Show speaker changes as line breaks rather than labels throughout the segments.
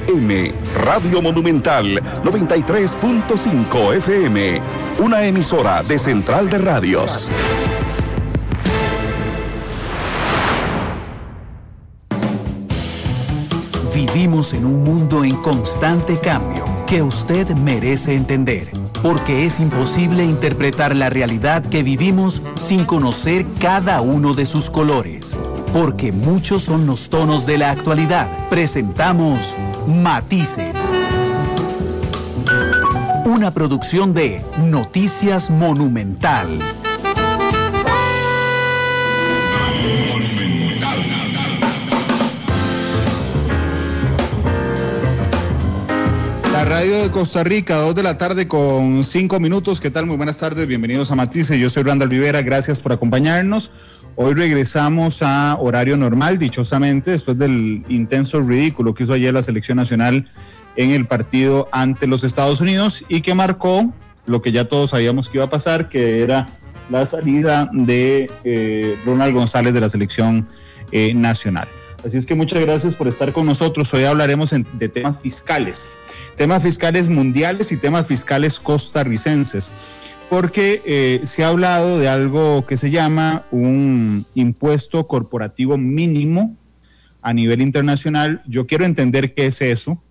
AM, Radio Monumental 93.5 FM, una emisora de Central de Radios.
Vivimos en un mundo en constante cambio que usted merece entender, porque es imposible interpretar la realidad que vivimos sin conocer cada uno de sus colores. Porque muchos son los tonos de la actualidad. Presentamos Matices. Una producción de Noticias Monumental.
La radio de Costa Rica, 2 de la tarde con 5 minutos. ¿Qué tal? Muy buenas tardes, bienvenidos a Matices. Yo soy Randall Rivera, gracias por acompañarnos. Hoy regresamos a horario normal, dichosamente, después del intenso ridículo que hizo ayer la selección nacional en el partido ante los Estados Unidos y que marcó lo que ya todos sabíamos que iba a pasar, que era la salida de Ronald González de la selección nacional. Así es que muchas gracias por estar con nosotros. Hoy hablaremos de temas fiscales mundiales y temas fiscales costarricenses, porque se ha hablado de algo que se llama un impuesto corporativo mínimo a nivel internacional. Yo quiero entender qué es eso,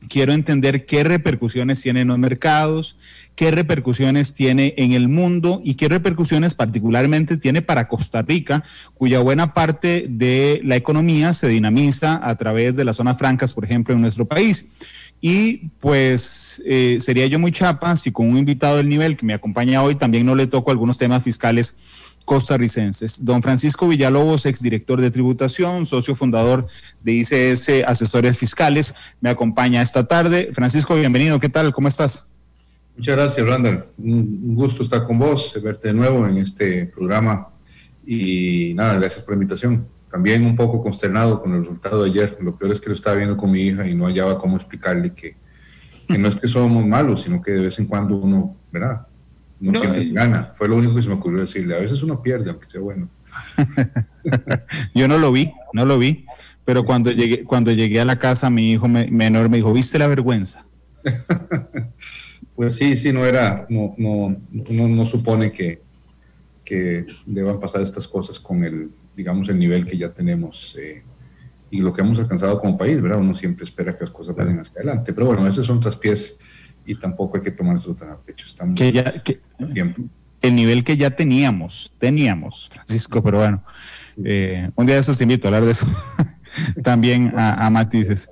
quiero entender qué repercusiones tiene en los mercados, qué repercusiones tiene en el mundo y qué repercusiones particularmente tiene para Costa Rica, cuya buena parte de la economía se dinamiza a través de las zonas francas, por ejemplo, en nuestro país. Y pues sería yo muy chapa si con un invitado del nivel que me acompaña hoy también no le toco algunos temas fiscales costarricenses. Don Francisco Villalobos, exdirector de tributación, socio fundador de ICS Asesores Fiscales, me acompaña esta tarde. Francisco, bienvenido, ¿qué tal? ¿Cómo estás?
Muchas gracias, Randall. Un gusto estar con vos, verte de nuevo en este programa y nada, gracias por la invitación. También un poco consternado con el resultado de ayer. Lo peor es que lo estaba viendo con mi hija y no hallaba cómo explicarle que no es que somos malos, sino que de vez en cuando uno, ¿verdad? No siempre gana. Fue lo único que se me ocurrió decirle. A veces uno pierde, aunque sea bueno.
Yo no lo vi, pero cuando llegué a la casa, mi hijo menor me dijo, ¿viste la vergüenza?
Pues sí, uno no supone que deban pasar estas cosas con el nivel que ya tenemos y lo que hemos alcanzado como país, ¿verdad? Uno siempre espera que las cosas vayan hacia adelante, pero bueno, esos son traspiés y tampoco hay que tomárselo tan a pecho. Estamos bien.
El nivel que ya teníamos, Francisco, pero bueno, un día de esos te invito a hablar de eso también a Matices.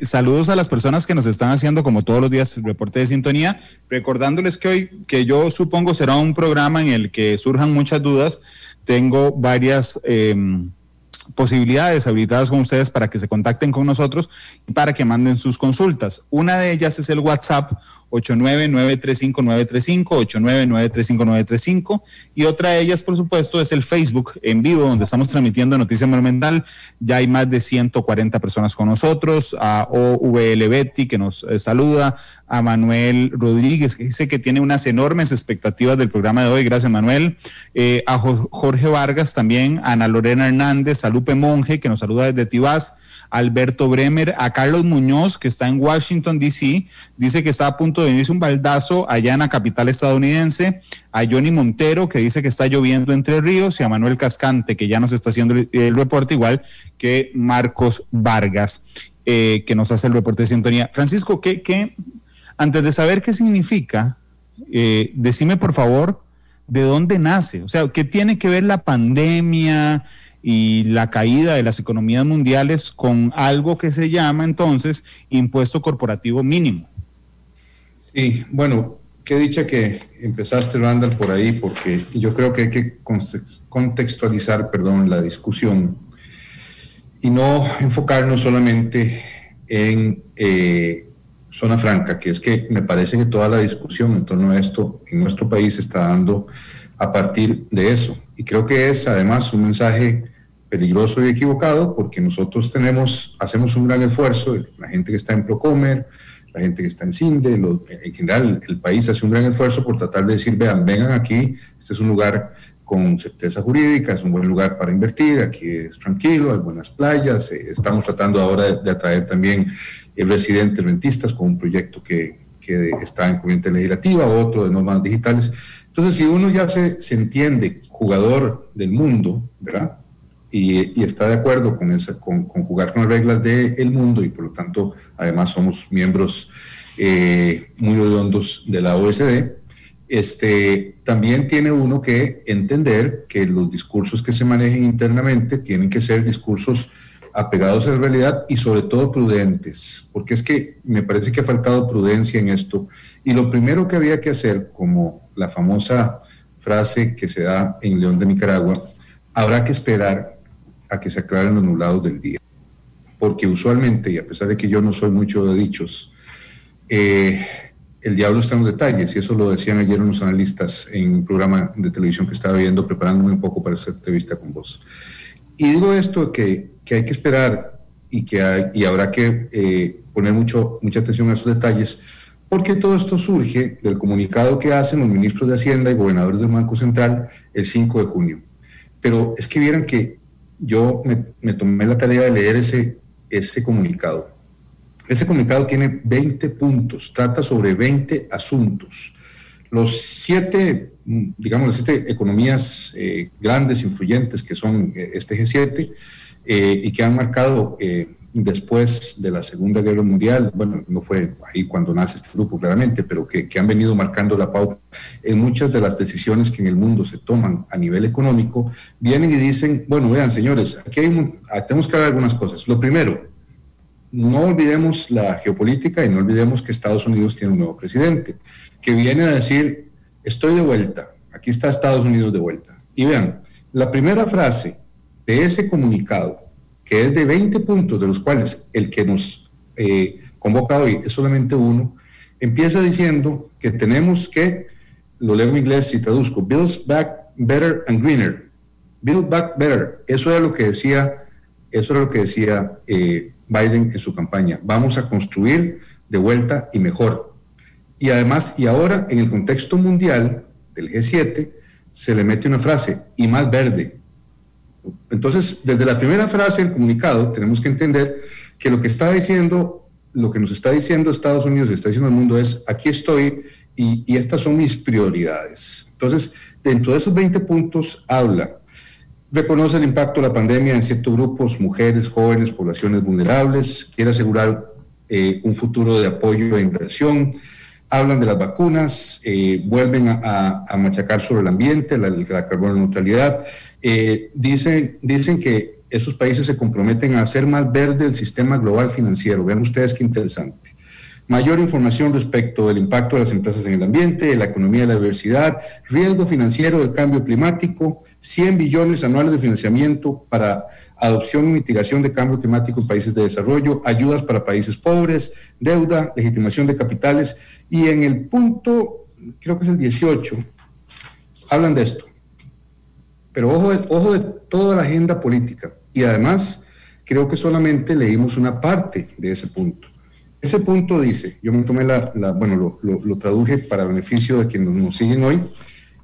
Saludos a las personas que nos están haciendo como todos los días reporte de sintonía, recordándoles que hoy, que yo supongo será un programa en el que surjan muchas dudas, tengo varias posibilidades habilitadas con ustedes para que se contacten con nosotros y para que manden sus consultas. Una de ellas es el WhatsApp 899-35935, 899-35935, y otra de ellas, por supuesto, es el Facebook en vivo, donde estamos transmitiendo Noticia Monumental. Ya hay más de 140 personas con nosotros, a OVL Betty, que nos saluda, a Manuel Rodríguez, que dice que tiene unas enormes expectativas del programa de hoy. Gracias, Manuel. A Jorge Vargas también, a Ana Lorena Hernández, a Lupe Monge, que nos saluda desde Tibás, a Alberto Bremer, a Carlos Muñoz, que está en Washington, D.C., dice que está a punto de venirse un baldazo allá en la capital estadounidense, a Johnny Montero, que dice que está lloviendo Entre Ríos, y a Manuel Cascante, que ya nos está haciendo el reporte, igual que Marcos Vargas, que nos hace el reporte de sintonía. Francisco, antes de saber qué significa, decime por favor, ¿de dónde nace? O sea, ¿qué tiene que ver la pandemia y la caída de las economías mundiales con algo que se llama entonces impuesto corporativo mínimo?
Sí, bueno, qué dicha que empezaste, Randall, por ahí, porque yo creo que hay que contextualizar, la discusión y no enfocarnos solamente en zona franca, que es que me parece que toda la discusión en torno a esto en nuestro país se está dando a partir de eso. Y creo que es además un mensaje peligroso y equivocado, porque nosotros hacemos un gran esfuerzo, la gente que está en Procomer, la gente que está en CINDE, en general el país hace un gran esfuerzo por tratar de decir, vengan aquí, este es un lugar con certeza jurídica, es un buen lugar para invertir, aquí es tranquilo, hay buenas playas, estamos tratando ahora de atraer también residentes rentistas con un proyecto que está en corriente legislativa, otro de normas digitales. Entonces, si uno ya se entiende jugador del mundo, ¿verdad?, y está de acuerdo con jugar con las reglas del mundo, y por lo tanto, además somos miembros muy hediondos de la OECD, también tiene uno que entender que los discursos que se manejen internamente tienen que ser discursos apegados a la realidad y sobre todo prudentes, porque es que me parece que ha faltado prudencia en esto, y lo primero que había que hacer, como la famosa frase que se da en León de Nicaragua, habrá que esperar a que se aclaren los nublados del día, porque usualmente, y a pesar de que yo no soy mucho de dichos, el diablo está en los detalles, y eso lo decían ayer unos analistas en un programa de televisión que estaba viendo, preparándome un poco para esta entrevista con vos. Y digo esto, que hay que esperar y habrá que poner mucha atención a esos detalles, porque todo esto surge del comunicado que hacen los ministros de Hacienda y gobernadores del Banco Central el 5 de junio. Pero es que vieran que yo me tomé la tarea de leer ese comunicado. Ese comunicado tiene 20 puntos, trata sobre 20 asuntos. Los 7, digamos, las 7 economías grandes, influyentes, que son este G7, y que han marcado después de la Segunda Guerra Mundial, bueno, no fue ahí cuando nace este grupo claramente, pero que han venido marcando la pauta en muchas de las decisiones que en el mundo se toman a nivel económico, vienen y dicen, bueno, vean señores, aquí tenemos que hablar algunas cosas. Lo primero, no olvidemos la geopolítica y no olvidemos que Estados Unidos tiene un nuevo presidente, que viene a decir, estoy de vuelta, aquí está Estados Unidos de vuelta. Y vean, la primera frase de ese comunicado, que es de 20 puntos, de los cuales el que nos convoca hoy es solamente uno, empieza diciendo que tenemos que, lo leo en inglés y traduzco, build back better and greener. Build back better, eso era lo que decía Biden en su campaña. Vamos a construir de vuelta y mejor. Y además, y ahora en el contexto mundial del G7, se le mete una frase, y más verde. Entonces, desde la primera frase del comunicado, tenemos que entender que lo que nos está diciendo Estados Unidos y está diciendo el mundo es, aquí estoy y estas son mis prioridades. Entonces, dentro de esos 20 puntos habla, reconoce el impacto de la pandemia en ciertos grupos, mujeres, jóvenes, poblaciones vulnerables, quiere asegurar un futuro de apoyo e inversión, hablan de las vacunas, vuelven a machacar sobre el ambiente, la carbono neutralidad, dicen que esos países se comprometen a hacer más verde el sistema global financiero. Vean ustedes qué interesante. Mayor información respecto del impacto de las empresas en el ambiente, de la economía de la diversidad, riesgo financiero del cambio climático, 100 billones anuales de financiamiento para adopción y mitigación de cambio climático en países de desarrollo, ayudas para países pobres, deuda, legitimación de capitales, y en el punto, creo que es el 18, hablan de esto. Pero ojo de toda la agenda política, y además creo que solamente leímos una parte de ese punto. Ese punto dice, yo me tomé lo traduje para beneficio de quienes nos siguen hoy,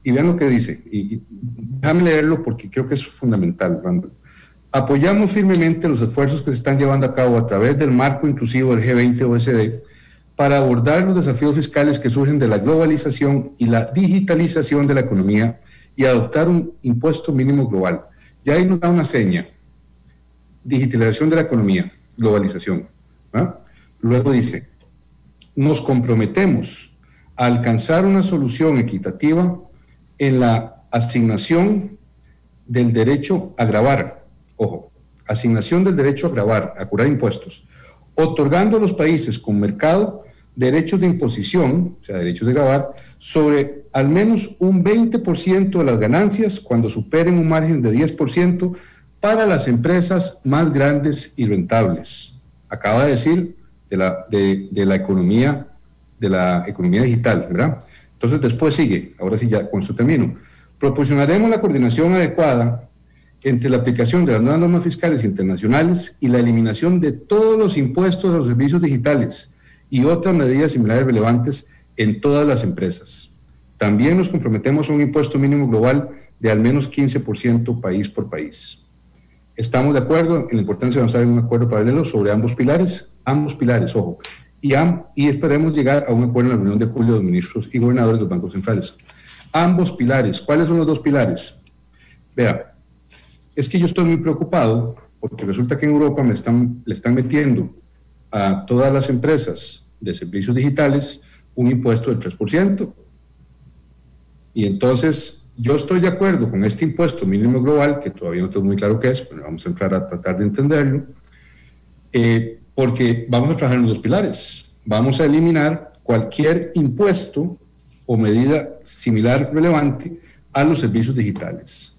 y vean lo que dice, y déjame leerlo porque creo que es fundamental, Randall. Apoyamos firmemente los esfuerzos que se están llevando a cabo a través del marco inclusivo del G20 OECD para abordar los desafíos fiscales que surgen de la globalización y la digitalización de la economía y adoptar un impuesto mínimo global. Ya ahí nos da una seña, digitalización de la economía, globalización, ¿ah? Luego dice, nos comprometemos a alcanzar una solución equitativa en la asignación del derecho a gravar, ojo, asignación del derecho a gravar, a cobrar impuestos, otorgando a los países con mercado derechos de imposición, o sea, derechos de gravar, sobre al menos un 20% de las ganancias cuando superen un margen de 10% para las empresas más grandes y rentables. Acaba de decir de la economía digital, ¿verdad? Entonces después sigue, ahora sí ya con eso termino. Proporcionaremos la coordinación adecuada entre la aplicación de las nuevas normas fiscales internacionales y la eliminación de todos los impuestos a los servicios digitales y otras medidas similares relevantes en todas las empresas. También nos comprometemos a un impuesto mínimo global de al menos 15% país por país. Estamos de acuerdo en la importancia de avanzar en un acuerdo paralelo sobre ambos pilares, ojo, y esperemos llegar a un acuerdo en la reunión de julio de los ministros y gobernadores de los bancos centrales. Ambos pilares, ¿cuáles son los dos pilares? Vea, es que yo estoy muy preocupado porque resulta que en Europa le están metiendo a todas las empresas de servicios digitales un impuesto del 3%. Y entonces yo estoy de acuerdo con este impuesto mínimo global, que todavía no tengo muy claro qué es, pero vamos a entrar a tratar de entenderlo, porque vamos a trabajar en los dos pilares. Vamos a eliminar cualquier impuesto o medida similar relevante a los servicios digitales.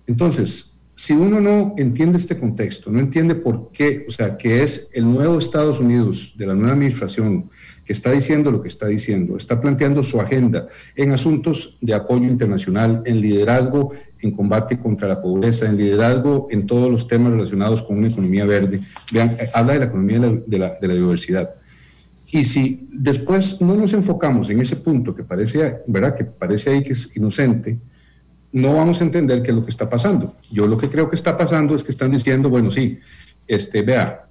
Entonces, si uno no entiende este contexto, no entiende por qué, o sea, que es el nuevo Estados Unidos de la nueva administración que está diciendo lo que está diciendo, está planteando su agenda en asuntos de apoyo internacional, en liderazgo, en combate contra la pobreza, en liderazgo en todos los temas relacionados con una economía verde. Vean, habla de la economía de la diversidad. Y si después no nos enfocamos en ese punto que parece, ¿verdad?, que parece ahí que es inocente, no vamos a entender qué es lo que está pasando. Yo lo que creo que está pasando es que están diciendo, bueno, sí, vea,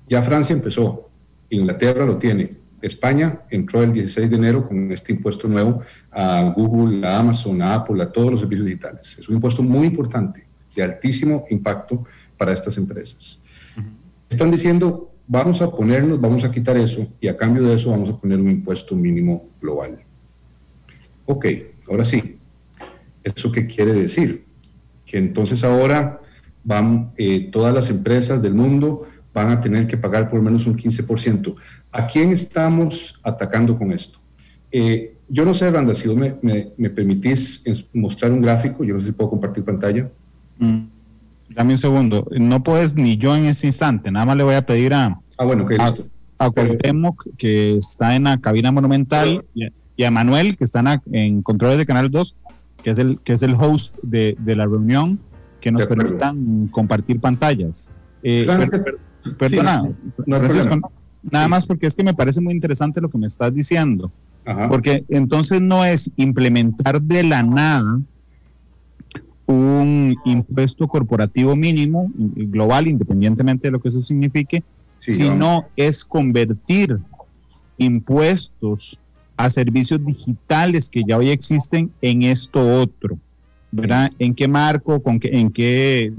ya Francia empezó, Inglaterra lo tiene, España entró el 16 de enero con este impuesto nuevo a Google, a Amazon, a Apple, a todos los servicios digitales. Es un impuesto muy importante, de altísimo impacto para estas empresas. Están diciendo, vamos a quitar eso y a cambio de eso vamos a poner un impuesto mínimo global. Ok, ahora sí. ¿Eso qué quiere decir? Que entonces ahora todas las empresas del mundo van a tener que pagar por lo menos un 15%. ¿A quién estamos atacando con esto? Yo no sé, Randa, si vos me permitís mostrar un gráfico, yo no sé si puedo compartir pantalla.
Dame un segundo, no puedes ni yo en este instante, nada más le voy a pedir
listo.
A Cuauhtémoc, que está en la cabina monumental, y a Manuel, que está en controles de Canal 2, que es el host de la reunión, que nos permitan compartir pantallas. Perdona, Francisco, nada más porque es que me parece muy interesante lo que me estás diciendo. Ajá. Porque entonces no es implementar de la nada un impuesto corporativo mínimo, global, independientemente de lo que eso signifique, sino es convertir impuestos a servicios digitales que ya hoy existen en esto otro, ¿verdad? ¿En qué marco, en qué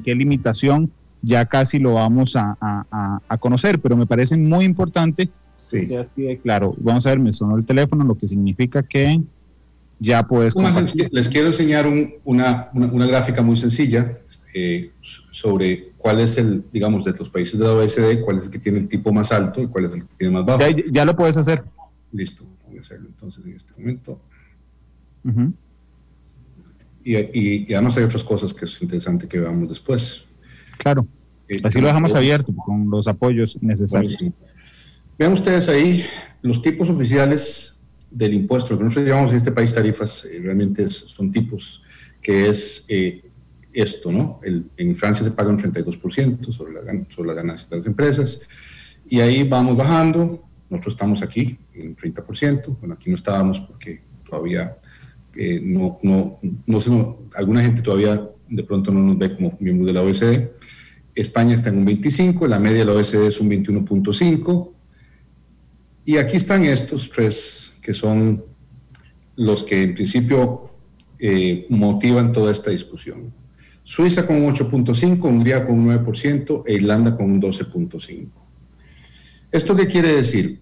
limitación? Ya casi lo vamos a conocer, pero me parece muy importante que sea así de claro. Vamos a ver, me sonó el teléfono, lo que significa que ya puedes compartir.
Les quiero enseñar una gráfica muy sencilla sobre cuál es de los países de la OECD, cuál es el que tiene el tipo más alto y cuál es el que tiene más bajo.
Ya lo puedes hacer.
Listo, voy a hacerlo entonces en este momento.
Uh-huh.
Y además hay otras cosas que es interesante que veamos después.
Claro, así lo dejamos abierto con los apoyos necesarios.
Vean ustedes ahí los tipos oficiales del impuesto, lo que nosotros llamamos en este país tarifas, realmente son tipos, que es esto, ¿no? En Francia se paga un 32% sobre la ganancia de las empresas, y ahí vamos bajando. Nosotros estamos aquí en 30%, bueno, aquí no estábamos porque todavía alguna gente todavía de pronto no nos ve como miembros de la OECD. España está en un 25%, la media de la OECD es un 21.5%, y aquí están estos tres que son los que en principio motivan toda esta discusión. Suiza con un 8.5%, Hungría con un 9% e Irlanda con un 12.5%. ¿Esto qué quiere decir?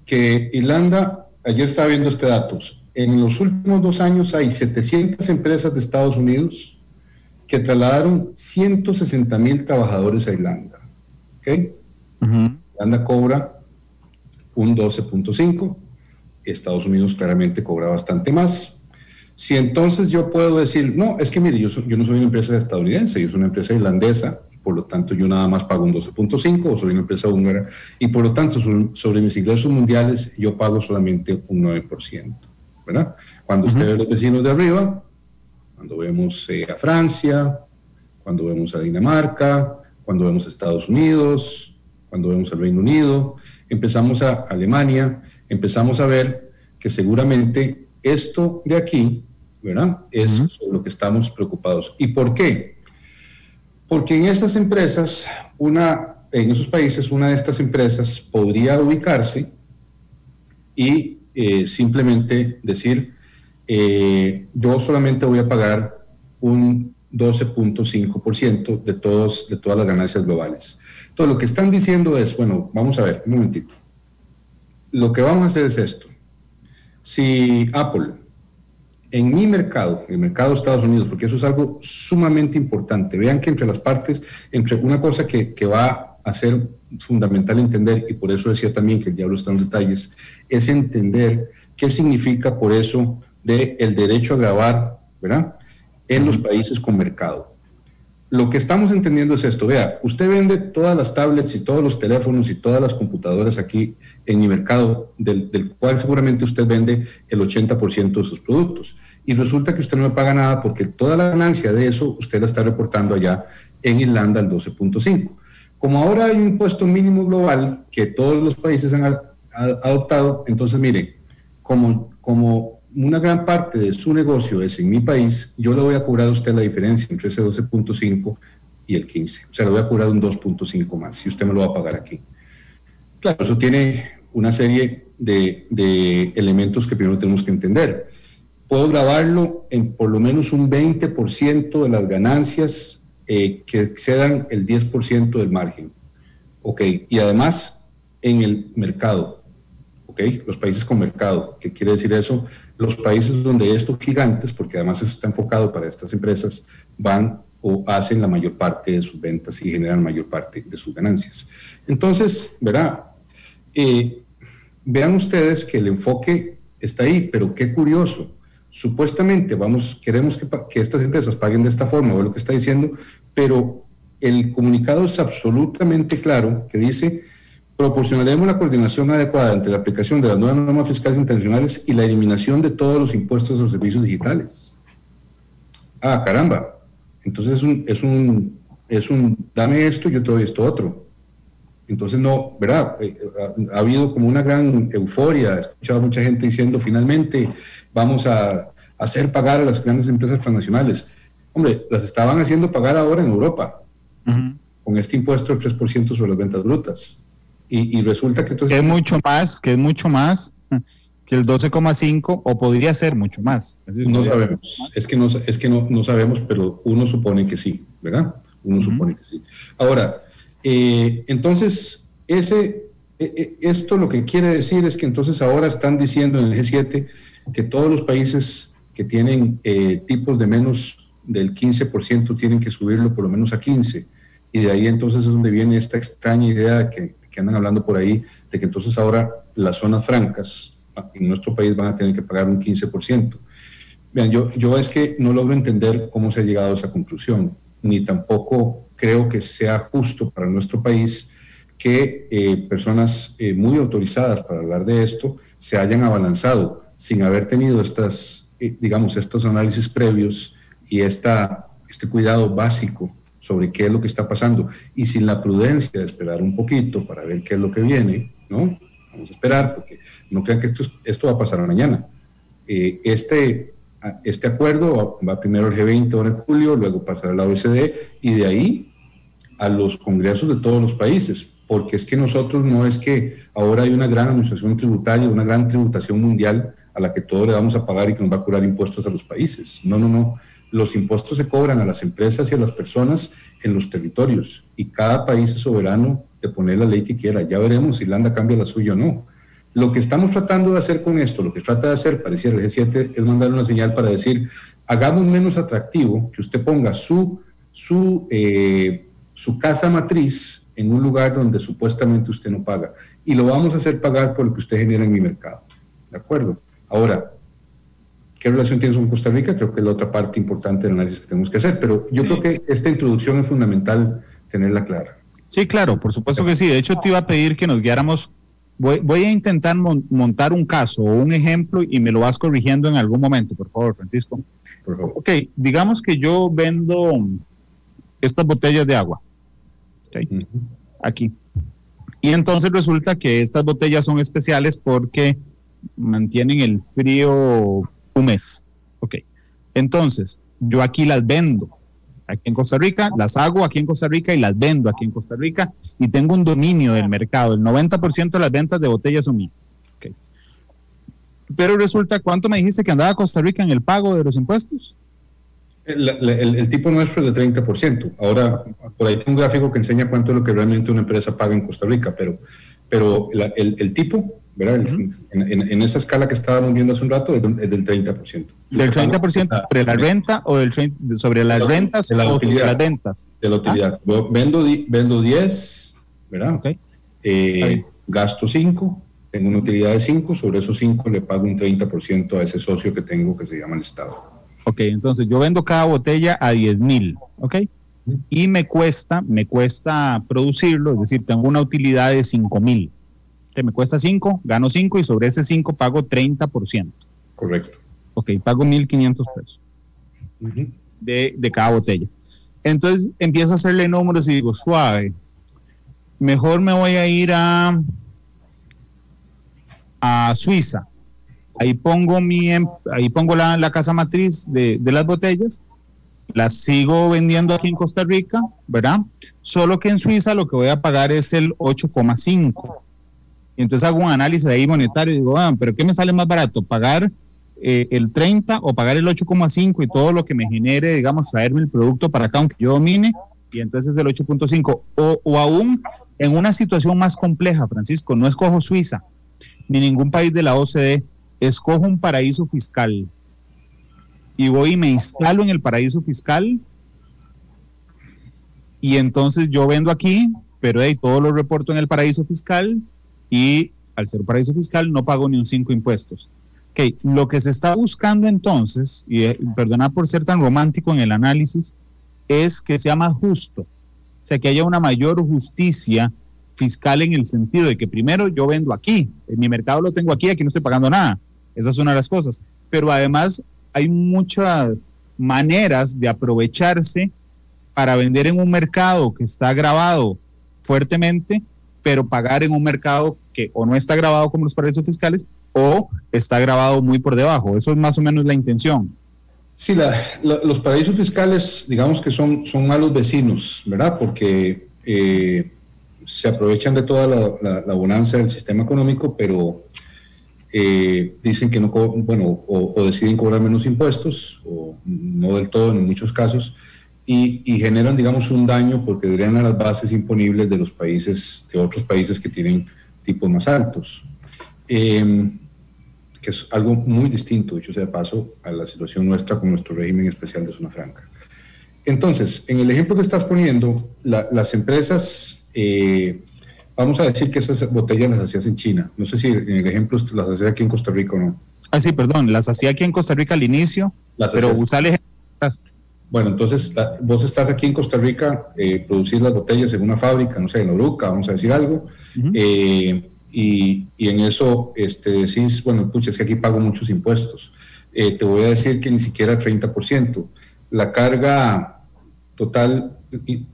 Que Irlanda, ayer estaba viendo este dato, en los últimos 2 años hay 700 empresas de Estados Unidos que trasladaron 160,000 trabajadores a Irlanda. ¿Okay?
Uh-huh.
Irlanda cobra un 12.5%, Estados Unidos claramente cobra bastante más. Si entonces yo puedo decir, no, es que mire, yo no soy una empresa estadounidense, yo soy una empresa irlandesa, por lo tanto yo nada más pago un 12.5%, o soy una empresa húngara, y por lo tanto sobre mis ingresos mundiales yo pago solamente un 9%, ¿verdad? Cuando usted ve los vecinos de arriba, cuando vemos a Francia, cuando vemos a Dinamarca, cuando vemos a Estados Unidos, cuando vemos al Reino Unido, empezamos a Alemania, empezamos a ver que seguramente esto de aquí ¿verdad? Es sobre lo que estamos preocupados. ¿Y por qué? Porque en estas empresas, en esos países, una de estas empresas podría ubicarse y simplemente decir, yo solamente voy a pagar un 12.5% de todas las ganancias globales. Entonces, lo que están diciendo es, bueno, vamos a ver, un momentito. Lo que vamos a hacer es esto. Si Apple, en mi mercado, el mercado de Estados Unidos, porque eso es algo sumamente importante, vean que entre las partes, entre una cosa que va a ser fundamental entender, y por eso decía también que el diablo está en los detalles, es entender qué significa por eso el derecho a grabar, ¿verdad?, en los países con mercado. Lo que estamos entendiendo es esto. Vea, usted vende todas las tablets y todos los teléfonos y todas las computadoras aquí en mi mercado, del cual seguramente usted vende el 80% de sus productos. Y resulta que usted no me paga nada porque toda la ganancia de eso usted la está reportando allá en Irlanda al 12.5%. Como ahora hay un impuesto mínimo global que todos los países han adoptado, entonces mire, como una gran parte de su negocio es en mi país, yo le voy a cobrar a usted la diferencia entre ese 12.5 y el 15. O sea, le voy a cobrar un 2.5 más, si usted me lo va a pagar aquí. Claro, eso tiene una serie de elementos que primero tenemos que entender. Puedo grabarlo en por lo menos un 20% de las ganancias que excedan el 10% del margen. Ok, y además en el mercado. Okay, los países con mercado. ¿Qué quiere decir eso? Los países donde estos gigantes, porque además eso está enfocado para estas empresas, van o hacen la mayor parte de sus ventas y generan la mayor parte de sus ganancias. Entonces, ¿verdad? Vean ustedes que el enfoque está ahí, pero qué curioso. Supuestamente queremos que estas empresas paguen de esta forma, o lo que está diciendo, pero el comunicado es absolutamente claro, que dice: proporcionaremos la coordinación adecuada entre la aplicación de las nuevas normas fiscales internacionales y la eliminación de todos los impuestos a los servicios digitales. Ah, caramba. Entonces es un dame esto, yo te doy esto otro. Entonces no, ¿verdad? Ha habido como una gran euforia. He escuchado a mucha gente diciendo, finalmente vamos a hacer pagar a las grandes empresas transnacionales. Hombre, las estaban haciendo pagar ahora en Europa, con este impuesto del 3% sobre las ventas brutas. Y resulta que entonces...
Que es mucho más que el 12,5, o podría ser mucho más.
No sabemos, es que no sabemos, pero uno supone que sí, ¿verdad? Uno supone que sí. Ahora, entonces, esto lo que quiere decir es que entonces ahora están diciendo en el G7 que todos los países que tienen tipos de menos del 15% tienen que subirlo por lo menos a 15%, y de ahí entonces es donde viene esta extraña idea que andan hablando por ahí, de que entonces ahora las zonas francas en nuestro país van a tener que pagar un 15%. Vean, yo es que no logro entender cómo se ha llegado a esa conclusión, ni tampoco creo que sea justo para nuestro país que personas muy autorizadas para hablar de esto se hayan abalanzado sin haber tenido estos análisis previos y este cuidado básico sobre qué es lo que está pasando, y sin la prudencia de esperar un poquito para ver qué es lo que viene, ¿no? Vamos a esperar, porque no crean que esto va a pasar mañana. Este acuerdo va primero al G20 ahora en julio, luego pasará a la OECD, y de ahí a los congresos de todos los países, porque es que nosotros no es que ahora hay una gran administración tributaria, una gran tributación mundial a la que todos le vamos a pagar y que nos va a cobrar impuestos a los países. No. Los impuestos se cobran a las empresas y a las personas en los territorios, y cada país es soberano de poner la ley que quiera. Ya veremos si Irlanda cambia la suya o no. Lo que estamos tratando de hacer con esto, lo que trata de hacer, pareciera el G7, es mandar una señal para decir, hagamos menos atractivo que usted ponga su casa matriz en un lugar donde supuestamente usted no paga, y lo vamos a hacer pagar por lo que usted genera en mi mercado. ¿De acuerdo? Ahora, ¿qué relación tienes con Costa Rica? Creo que es la otra parte importante del análisis que tenemos que hacer, pero yo creo que esta introducción es fundamental tenerla clara.
Sí, claro, por supuesto que sí. De hecho, te iba a pedir que nos guiáramos. Voy a intentar montar un caso o un ejemplo y me lo vas corrigiendo en algún momento, por favor, Francisco.
Por favor.
Ok, digamos que yo vendo estas botellas de agua. Okay, aquí. Y entonces resulta que estas botellas son especiales porque mantienen el frío un mes. Ok. Entonces, yo aquí las vendo. Aquí en Costa Rica, las hago aquí en Costa Rica y las vendo aquí en Costa Rica y tengo un dominio del mercado. El 90% de las ventas de botellas son mías. Okay. Pero resulta, ¿cuánto me dijiste que andaba Costa Rica en el pago de los impuestos?
El tipo nuestro es de 30%. Ahora, por ahí tengo un gráfico que enseña cuánto es lo que realmente una empresa paga en Costa Rica, pero el tipo, ¿verdad? En esa escala que estábamos viendo hace un rato es del 30%.
¿Del 30% sobre la renta o sobre las rentas o sobre las ventas?
De la utilidad. Vendo 10, ¿verdad?
Okay.
Gasto 5, tengo una utilidad de 5, sobre esos 5 le pago un 30% a ese socio que tengo que se llama el Estado.
Ok, entonces yo vendo cada botella a 10,000, ¿ok? Y me cuesta producirlo, es decir, tengo una utilidad de 5,000. Que me cuesta 5, gano 5 y sobre ese 5 pago 30%.
Correcto.
Ok, pago 1,500 pesos de cada botella. Entonces empiezo a hacerle números y digo, suave, mejor me voy a ir a Suiza. Ahí pongo la casa matriz de las botellas, las sigo vendiendo aquí en Costa Rica, ¿verdad? Solo que en Suiza lo que voy a pagar es el 8,5. Y entonces hago un análisis ahí monetario y digo, pero ¿qué me sale más barato? ¿Pagar el 30 o pagar el 8,5 y todo lo que me genere, digamos, traerme el producto para acá, aunque yo domine? Y entonces el 8,5. O aún en una situación más compleja, Francisco, no escojo Suiza ni ningún país de la OCDE, escojo un paraíso fiscal y voy y me instalo en el paraíso fiscal y entonces yo vendo aquí, pero todo lo reporto en el paraíso fiscal y al ser paraíso fiscal no pago ni un 5 impuestos. Okay. Lo que se está buscando entonces, y perdona por ser tan romántico en el análisis, es que sea más justo, o sea, que haya una mayor justicia fiscal en el sentido de que primero yo vendo aquí, en mi mercado lo tengo aquí no estoy pagando nada. Esa es una de las cosas. Pero además hay muchas maneras de aprovecharse para vender en un mercado que está gravado fuertemente, pero pagar en un mercado que o no está gravado como los paraísos fiscales o está gravado muy por debajo. Eso es más o menos la intención.
Sí, los paraísos fiscales, digamos que son malos vecinos, ¿verdad? Porque se aprovechan de toda la bonanza del sistema económico, pero dicen que no, o deciden cobrar menos impuestos, o no del todo en muchos casos, y generan, digamos, un daño porque drenan las bases imponibles de otros países que tienen tipos más altos, que es algo muy distinto, dicho sea de paso, a la situación nuestra con nuestro régimen especial de zona franca. Entonces, en el ejemplo que estás poniendo, las empresas, vamos a decir que esas botellas las hacías en China. No sé si en el ejemplo las hacías aquí en Costa Rica o no.
Sí, perdón, las hacía aquí en Costa Rica al inicio, pero usar el ejemplo.
Bueno, entonces vos estás aquí en Costa Rica, producís las botellas en una fábrica, no sé, en Oruca, vamos a decir algo, y en eso decís, bueno, pucha, es que aquí pago muchos impuestos. Te voy a decir que ni siquiera 30%. La carga total,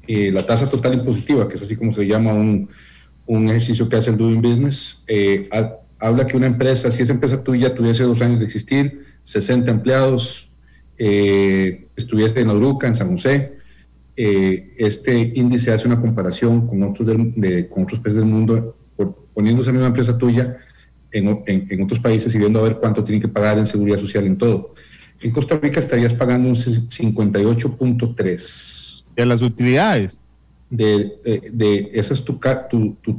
la tasa total impositiva, que es así como se llama un ejercicio que hace el Doing Business, habla que una empresa, si esa empresa tuya tuviese 2 años de existir, 60 empleados, estuviese en Oruca, en San José, este índice hace una comparación con otros países del mundo, poniendo esa misma empresa tuya en otros países y viendo a ver cuánto tienen que pagar en seguridad social, en todo. En Costa Rica estarías pagando un 58.3%.
¿De las utilidades?
Esa es tu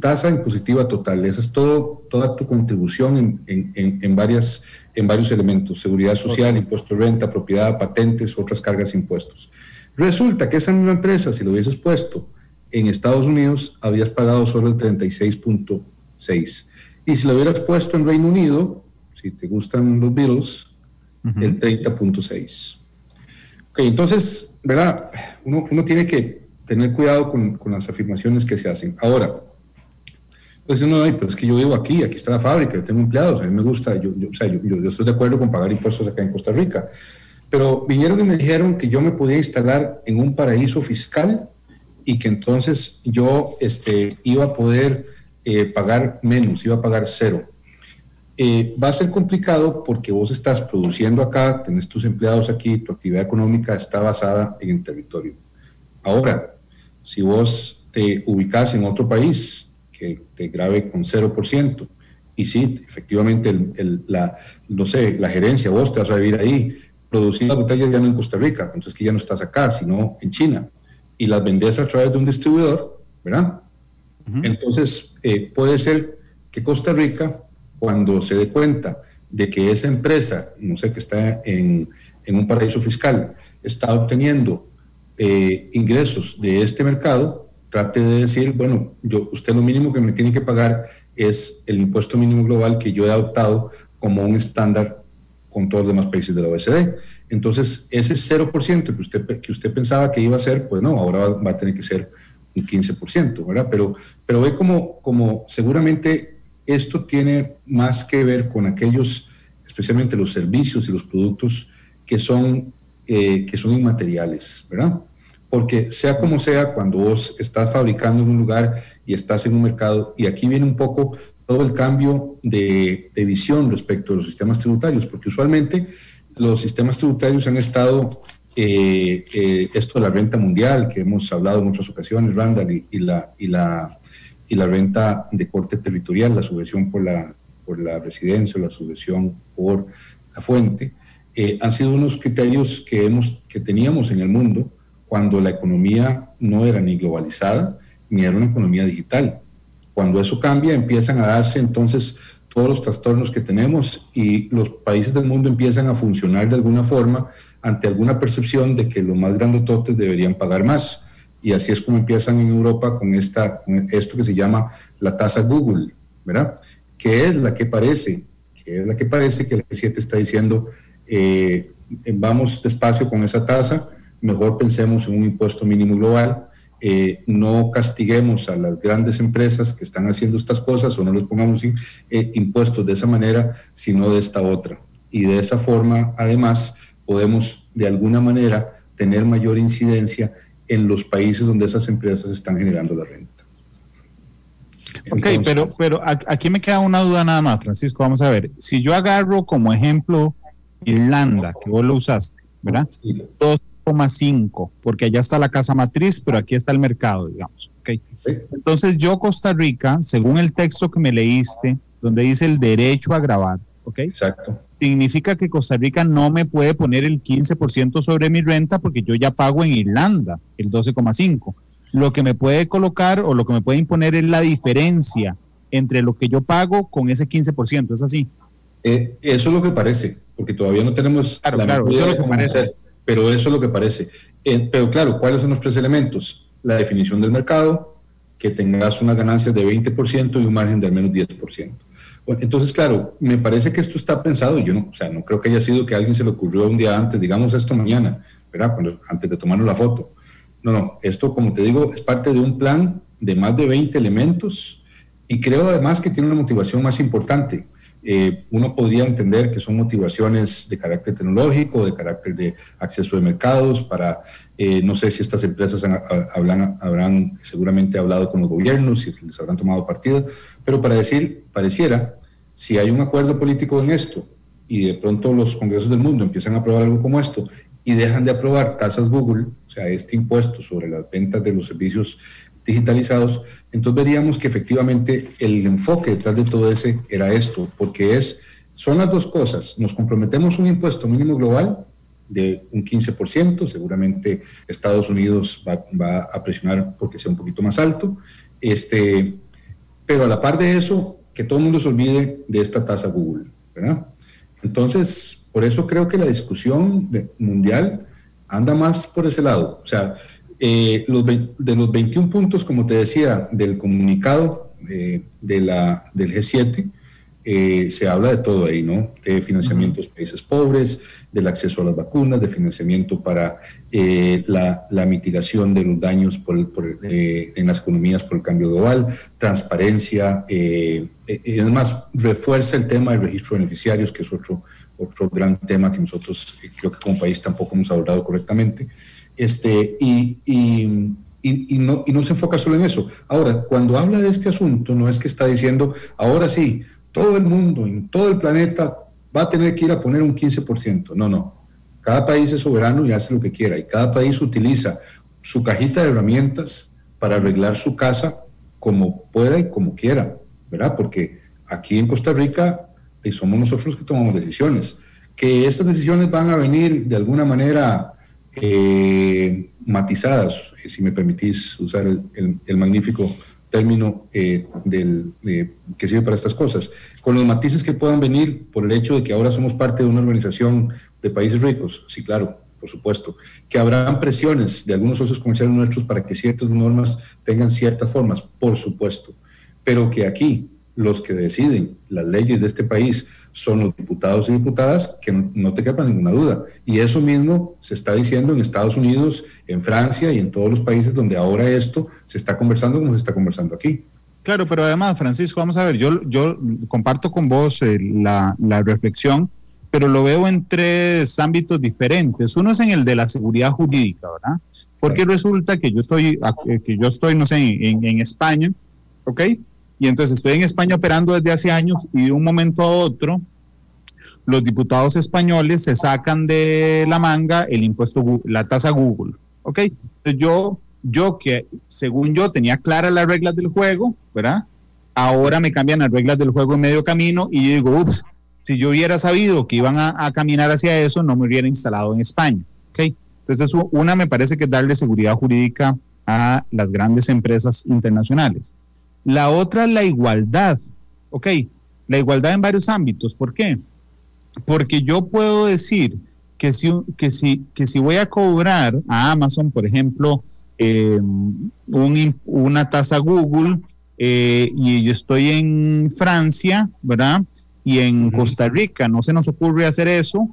tasa impositiva total, esa es toda tu contribución en varios elementos: seguridad social, impuesto de renta, propiedad, patentes, otras cargas e impuestos. Resulta que esa misma empresa, si lo hubieses puesto en Estados Unidos, habrías pagado solo el 36.6%. Y si lo hubieras puesto en Reino Unido, si te gustan los Beatles, el 30.6%. Ok, entonces, ¿verdad? Uno tiene que tener cuidado con las afirmaciones que se hacen. Ahora, pues pero es que yo vivo aquí está la fábrica, yo tengo empleados, a mí me gusta, yo estoy de acuerdo con pagar impuestos acá en Costa Rica, pero vinieron y me dijeron que yo me podía instalar en un paraíso fiscal y que entonces yo iba a poder pagar menos, iba a pagar 0. Va a ser complicado porque vos estás produciendo acá, tenés tus empleados aquí, tu actividad económica está basada en el territorio. Ahora, si vos te ubicás en otro país que te grave con 0%, y sí, efectivamente, la gerencia, vos te vas a vivir ahí, producir las botellas ya no en Costa Rica, entonces que ya no estás acá, sino en China, y las vendes a través de un distribuidor, ¿verdad? Entonces, puede ser que Costa Rica, cuando se dé cuenta de que esa empresa, no sé, que está en un paraíso fiscal, está obteniendo ingresos de este mercado, trate de decir, bueno, usted lo mínimo que me tiene que pagar es el impuesto mínimo global que yo he adoptado como un estándar con todos los demás países de la OECD. Entonces, ese 0% que usted pensaba que iba a ser, pues no, ahora va a tener que ser un 15%, ¿verdad? Pero ve como seguramente esto tiene más que ver con aquellos, especialmente los servicios y los productos que son inmateriales, ¿verdad? Porque sea como sea, cuando vos estás fabricando en un lugar y estás en un mercado, y aquí viene un poco todo el cambio de visión respecto a los sistemas tributarios, porque usualmente los sistemas tributarios han estado, esto de la renta mundial, que hemos hablado en muchas ocasiones, Randall, y la renta de corte territorial, la subvención por la residencia, la subvención por la fuente, han sido unos criterios que teníamos en el mundo cuando la economía no era ni globalizada, ni era una economía digital. Cuando eso cambia, empiezan a darse entonces todos los trastornos que tenemos y los países del mundo empiezan a funcionar de alguna forma ante alguna percepción de que los más grandototes deberían pagar más. Y así es como empiezan en Europa con esto que se llama la tasa Google, ¿verdad? Que es la que parece que el G7 está diciendo, vamos despacio con esa tasa, mejor pensemos en un impuesto mínimo global, no castiguemos a las grandes empresas que están haciendo estas cosas o no les pongamos impuestos de esa manera, sino de esta otra. Y de esa forma, además, podemos de alguna manera tener mayor incidencia en los países donde esas empresas están generando la renta.
Entonces, ok, pero aquí me queda una duda nada más, Francisco. Vamos a ver, si yo agarro como ejemplo Irlanda, que vos lo usaste, ¿verdad? Sí. 2,5, porque allá está la casa matriz, pero aquí está el mercado, digamos. Okay. Sí. Entonces yo, Costa Rica, según el texto que me leíste, donde dice el derecho a grabar, ¿ok?
Exacto.
Significa que Costa Rica no me puede poner el 15% sobre mi renta porque yo ya pago en Irlanda el 12,5. Lo que me puede colocar o lo que me puede imponer es la diferencia entre lo que yo pago con ese 15%, ¿es así?
Eso es lo que parece, porque todavía no tenemos
claro, eso es lo que parece.
Pero eso es lo que parece. Pero claro, ¿cuáles son los tres elementos? La definición del mercado, que tengas unas ganancias de 20% y un margen de al menos 10%. Bueno, entonces, claro, me parece que esto está pensado, yo no creo que haya sido que a alguien se le ocurrió un día antes, digamos esto mañana, ¿verdad? Antes de tomarnos la foto. No, esto, como te digo, es parte de un plan de más de 20 elementos y creo además que tiene una motivación más importante. Uno podría entender que son motivaciones de carácter tecnológico, de carácter de acceso de mercados, para, no sé si estas empresas habrán seguramente hablado con los gobiernos, si les habrán tomado partido, pero para decir, pareciera, si hay un acuerdo político en esto y de pronto los congresos del mundo empiezan a aprobar algo como esto y dejan de aprobar tasas Google, o sea, este impuesto sobre las ventas de los servicios digitalizados, entonces veríamos que efectivamente el enfoque detrás de todo ese era esto, porque son las dos cosas. Nos comprometemos un impuesto mínimo global de un 15%, seguramente Estados Unidos va a presionar porque sea un poquito más alto, pero a la par de eso, que todo el mundo se olvide de esta tasa Google, ¿verdad? Entonces, por eso creo que la discusión mundial anda más por ese lado, o sea, de los 21 puntos, como te decía, del comunicado del G7, se habla de todo ahí, ¿no? De financiamiento a los países pobres, del acceso a las vacunas, de financiamiento para la mitigación de los daños en las economías por el cambio global, transparencia, además refuerza el tema del registro de beneficiarios, que es otro gran tema que nosotros creo que como país tampoco hemos abordado correctamente. Y no se enfoca solo en eso. Ahora, cuando habla de este asunto, no es que está diciendo, ahora sí, todo el mundo, en todo el planeta, va a tener que ir a poner un 15%. No. Cada país es soberano y hace lo que quiera, y cada país utiliza su cajita de herramientas para arreglar su casa como pueda y como quiera, ¿verdad? Porque aquí en Costa Rica somos nosotros los que tomamos decisiones. Que estas decisiones van a venir de alguna manera matizadas, si me permitís usar el magnífico término que sirve para estas cosas, con los matices que puedan venir por el hecho de que ahora somos parte de una organización de países ricos. Sí, claro, por supuesto. Que habrán presiones de algunos socios comerciales nuestros para que ciertas normas tengan ciertas formas, por supuesto. Pero que aquí los que deciden las leyes de este país son los diputados y diputadas, que no te quepa ninguna duda. Y eso mismo se está diciendo en Estados Unidos, en Francia y en todos los países donde ahora esto se está conversando como se está conversando aquí.
Claro, pero además, Francisco, vamos a ver, yo comparto con vos la reflexión, pero lo veo en tres ámbitos diferentes. Uno es en el de la seguridad jurídica, ¿verdad? Porque resulta que yo estoy, no sé, en España, ¿ok? Y entonces estoy en España operando desde hace años y de un momento a otro los diputados españoles se sacan de la manga el impuesto, la tasa Google, ¿ok? Entonces yo que según yo tenía claras las reglas del juego, ¿verdad? Ahora me cambian las reglas del juego en medio camino y yo digo, ups, si yo hubiera sabido que iban a caminar hacia eso, no me hubiera instalado en España, ¿ok? Entonces una me parece que es darle seguridad jurídica a las grandes empresas internacionales. La otra es la igualdad, ¿ok? La igualdad en varios ámbitos. ¿Por qué? Porque yo puedo decir que si voy a cobrar a Amazon, por ejemplo, una tasa Google, y yo estoy en Francia, ¿verdad? Y en Costa Rica no se nos ocurre hacer eso,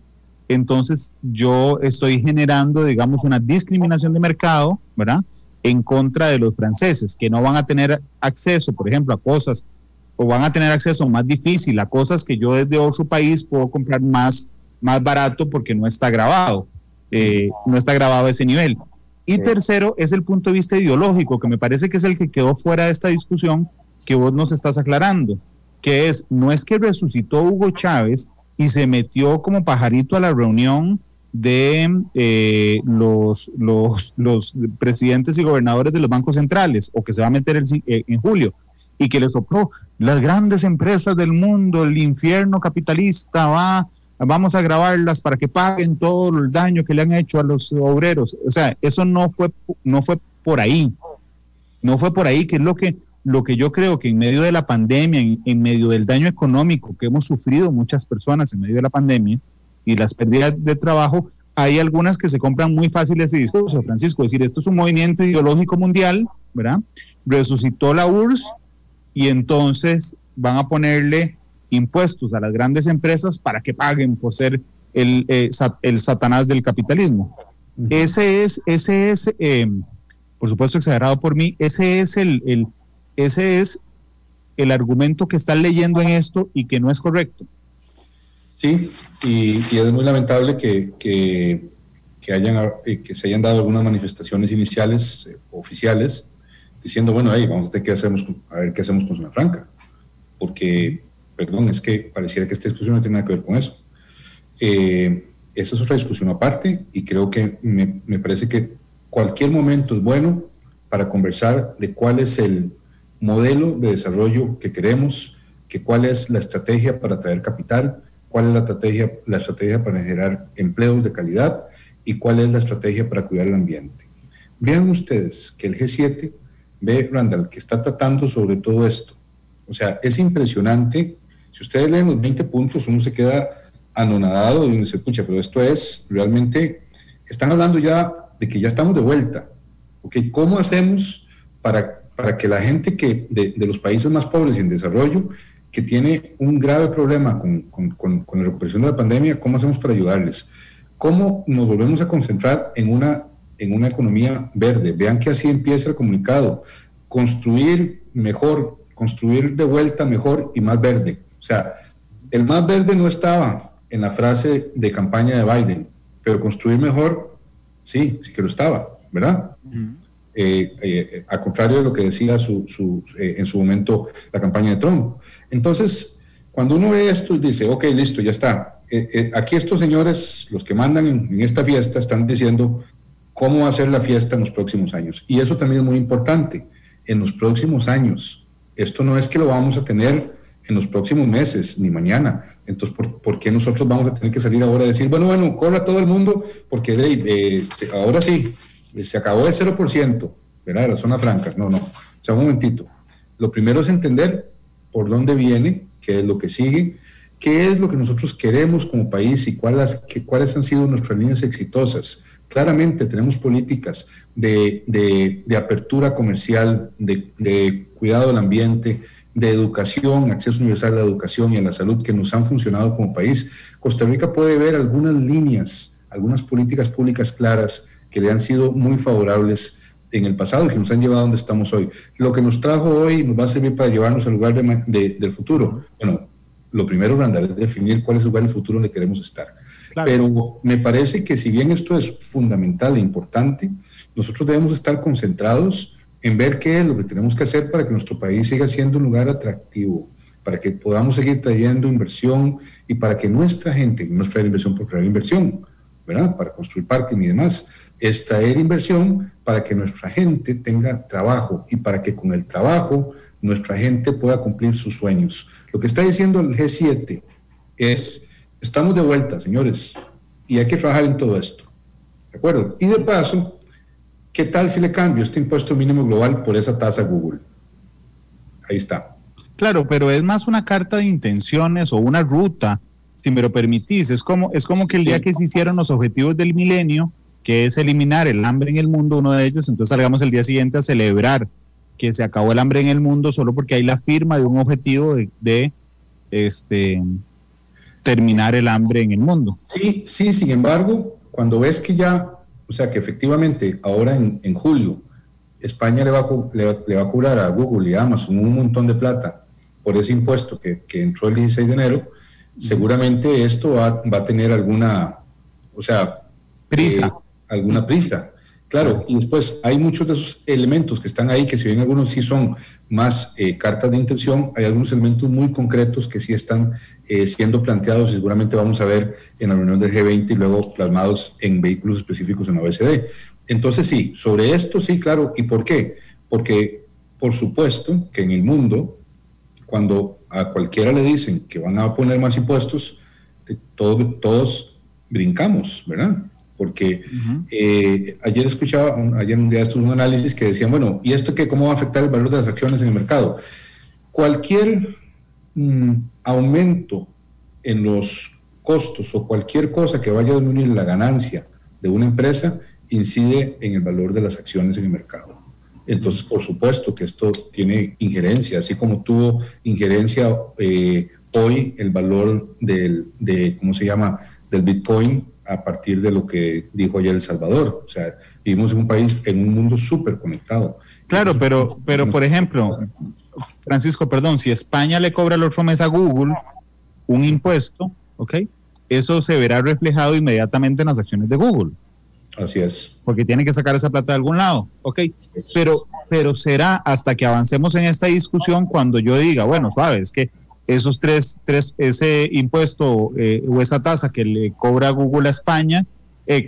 entonces yo estoy generando, digamos, una discriminación de mercado, ¿verdad?, en contra de los franceses, que no van a tener acceso, por ejemplo, a cosas, o van a tener acceso más difícil a cosas que yo desde otro país puedo comprar más barato porque no está grabado, no está grabado a ese nivel. Y tercero, es el punto de vista ideológico, que me parece que es el que quedó fuera de esta discusión que vos nos estás aclarando, que es, no es que resucitó Hugo Chávez y se metió como pajarito a la reunión de los presidentes y gobernadores de los bancos centrales, o que se va a meter en julio, y que le sopló las grandes empresas del mundo, el infierno capitalista, vamos a grabarlas para que paguen todo el daño que le han hecho a los obreros. O sea, eso no fue por ahí, que es lo que yo creo que en medio de la pandemia, en medio del daño económico que hemos sufrido muchas personas en medio de la pandemia, y las pérdidas de trabajo, hay algunas que se compran muy fácil ese discurso, Francisco, es decir, esto es un movimiento ideológico mundial, ¿verdad? Resucitó la URSS y entonces van a ponerle impuestos a las grandes empresas para que paguen por ser el satanás del capitalismo. Uh-huh. Ese es por supuesto exagerado por mí, ese es el argumento que están leyendo en esto y que no es correcto.
Sí, y es muy lamentable que se hayan dado algunas manifestaciones iniciales, oficiales, diciendo, bueno, vamos a ver qué hacemos con Zona Franca, porque, perdón, es que pareciera que esta discusión no tiene nada que ver con eso. Esa es otra discusión aparte, y creo que me parece que cualquier momento es bueno para conversar de cuál es el modelo de desarrollo que queremos, cuál es la estrategia para atraer capital, cuál es la estrategia para generar empleos de calidad y cuál es la estrategia para cuidar el ambiente. Vean ustedes que el G7, Randall, que está tratando sobre todo esto. O sea, es impresionante. Si ustedes leen los 20 puntos, uno se queda anonadado y uno se escucha, pero esto es realmente, están hablando ya de que ya estamos de vuelta. ¿Okay? ¿Cómo hacemos para que la gente de los países más pobres y en desarrollo, que tiene un grave problema con la recuperación de la pandemia, cómo hacemos para ayudarles? ¿Cómo nos volvemos a concentrar en una economía verde? Vean que así empieza el comunicado. Construir mejor, construir de vuelta mejor y más verde. O sea, el más verde no estaba en la frase de campaña de Biden, pero construir mejor, sí que lo estaba, ¿verdad? Uh-huh. A contrario de lo que decía en su momento la campaña de Trump. Entonces, cuando uno ve esto y dice, ok, listo, ya está. Aquí estos señores, los que mandan en esta fiesta, están diciendo cómo va a ser la fiesta en los próximos años. Y eso también es muy importante, en los próximos años. Esto no es que lo vamos a tener en los próximos meses, ni mañana. Entonces, ¿por qué nosotros vamos a tener que salir ahora a decir, bueno, corra todo el mundo, porque ahora sí, se acabó el 0%, ¿verdad? De la zona franca. No. O sea, un momentito. Lo primero es entender por dónde viene, qué es lo que sigue, qué es lo que nosotros queremos como país y cuáles han sido nuestras líneas exitosas. Claramente tenemos políticas de apertura comercial, de cuidado del ambiente, de educación, acceso universal a la educación y a la salud que nos han funcionado como país. Costa Rica puede ver algunas líneas, algunas políticas públicas claras que le han sido muy favorables en el pasado y que nos han llevado a donde estamos hoy. Lo que nos trajo hoy nos va a servir para llevarnos al lugar del futuro. Bueno, lo primero, Randall, es definir cuál es el lugar del futuro donde queremos estar. Claro. Pero me parece que si bien esto es fundamental e importante, nosotros debemos estar concentrados en ver qué es lo que tenemos que hacer para que nuestro país siga siendo un lugar atractivo, para que podamos seguir trayendo inversión y para que nuestra gente, no es traer inversión por traer inversión, ¿verdad? Para construir parking y demás, es traer inversión para que nuestra gente tenga trabajo y para que con el trabajo nuestra gente pueda cumplir sus sueños. Lo que está diciendo el G7 es, estamos de vuelta, señores, y hay que trabajar en todo esto, ¿de acuerdo? Y de paso, ¿qué tal si le cambio este impuesto mínimo global por esa tasa Google? Ahí está.
Claro, pero es más una carta de intenciones o una ruta, si me lo permitís. Es como que el día que se hicieron los objetivos del milenio, que es eliminar el hambre en el mundo, uno de ellos, entonces salgamos el día siguiente a celebrar que se acabó el hambre en el mundo solo porque hay la firma de un objetivo de terminar el hambre en el mundo.
Sí, sin embargo, cuando ves que ya, o sea, que efectivamente ahora en julio España le va a cobrar a Google y a Amazon un montón de plata por ese impuesto que entró el 16 de enero, seguramente esto va a tener alguna, o sea,
prisa.
Alguna prisa. Claro, y después hay muchos de esos elementos que están ahí, que si bien algunos sí son más cartas de intención, hay algunos elementos muy concretos que sí están siendo planteados y seguramente vamos a ver en la reunión del G20 y luego plasmados en vehículos específicos en la OECD. Entonces sí, sobre esto sí, claro. ¿Y por qué? Porque por supuesto que en el mundo, cuando a cualquiera le dicen que van a poner más impuestos, todos brincamos, ¿verdad? Porque ayer un día estuvo un análisis que decían, bueno, ¿y esto cómo va a afectar el valor de las acciones en el mercado? Cualquier aumento en los costos o cualquier cosa que vaya a disminuir la ganancia de una empresa incide en el valor de las acciones en el mercado. Entonces, por supuesto que esto tiene injerencia, así como tuvo injerencia hoy el valor del Bitcoin a partir de lo que dijo ayer El Salvador. O sea, vivimos en un país, en un mundo súper conectado.
Claro, pero por ejemplo, Francisco, si España le cobra el otro mes a Google un impuesto, ¿ok? Eso se verá reflejado inmediatamente en las acciones de Google.
Así es. Porque
tiene que sacar esa plata de algún lado, ¿ok? Pero será hasta que avancemos en esta discusión cuando yo diga, bueno, sabes que esos ese impuesto o esa tasa que le cobra Google a España, que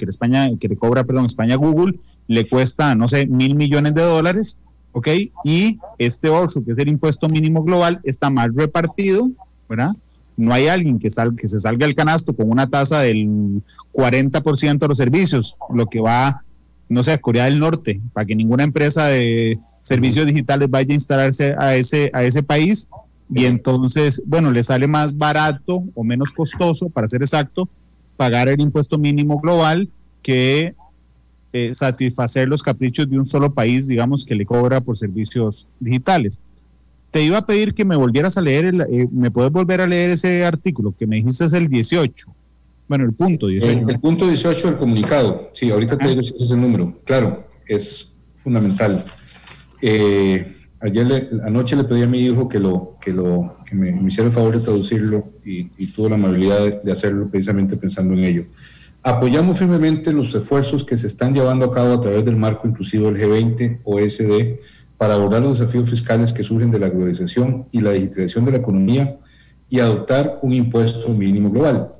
le cobra España a Google, le cuesta, no sé, $1,000 millones, ¿ok? Y este otro, que es el impuesto mínimo global, está mal repartido, ¿verdad? No hay alguien que se salga del canasto con una tasa del 40% de los servicios, lo que va, no sé, a Corea del Norte, para que ninguna empresa de servicios digitales vaya a instalarse a ese país. Y entonces, bueno, le sale más barato o menos costoso, para ser exacto, pagar el impuesto mínimo global que satisfacer los caprichos de un solo país, digamos, que le cobra por servicios digitales. Te iba a pedir que me volvieras a leer, ¿me puedes volver a leer ese artículo que me dijiste es el 18? Bueno, el punto 18.
El punto 18 del comunicado, sí, ahorita te digo si ese es el número. Claro, es fundamental. Anoche le pedí a mi hijo que me hiciera el favor de traducirlo y tuvo la amabilidad de hacerlo precisamente pensando en ello. Apoyamos firmemente los esfuerzos que se están llevando a cabo a través del marco inclusivo del G20, OECD, para abordar los desafíos fiscales que surgen de la globalización y la digitalización de la economía y adoptar un impuesto mínimo global.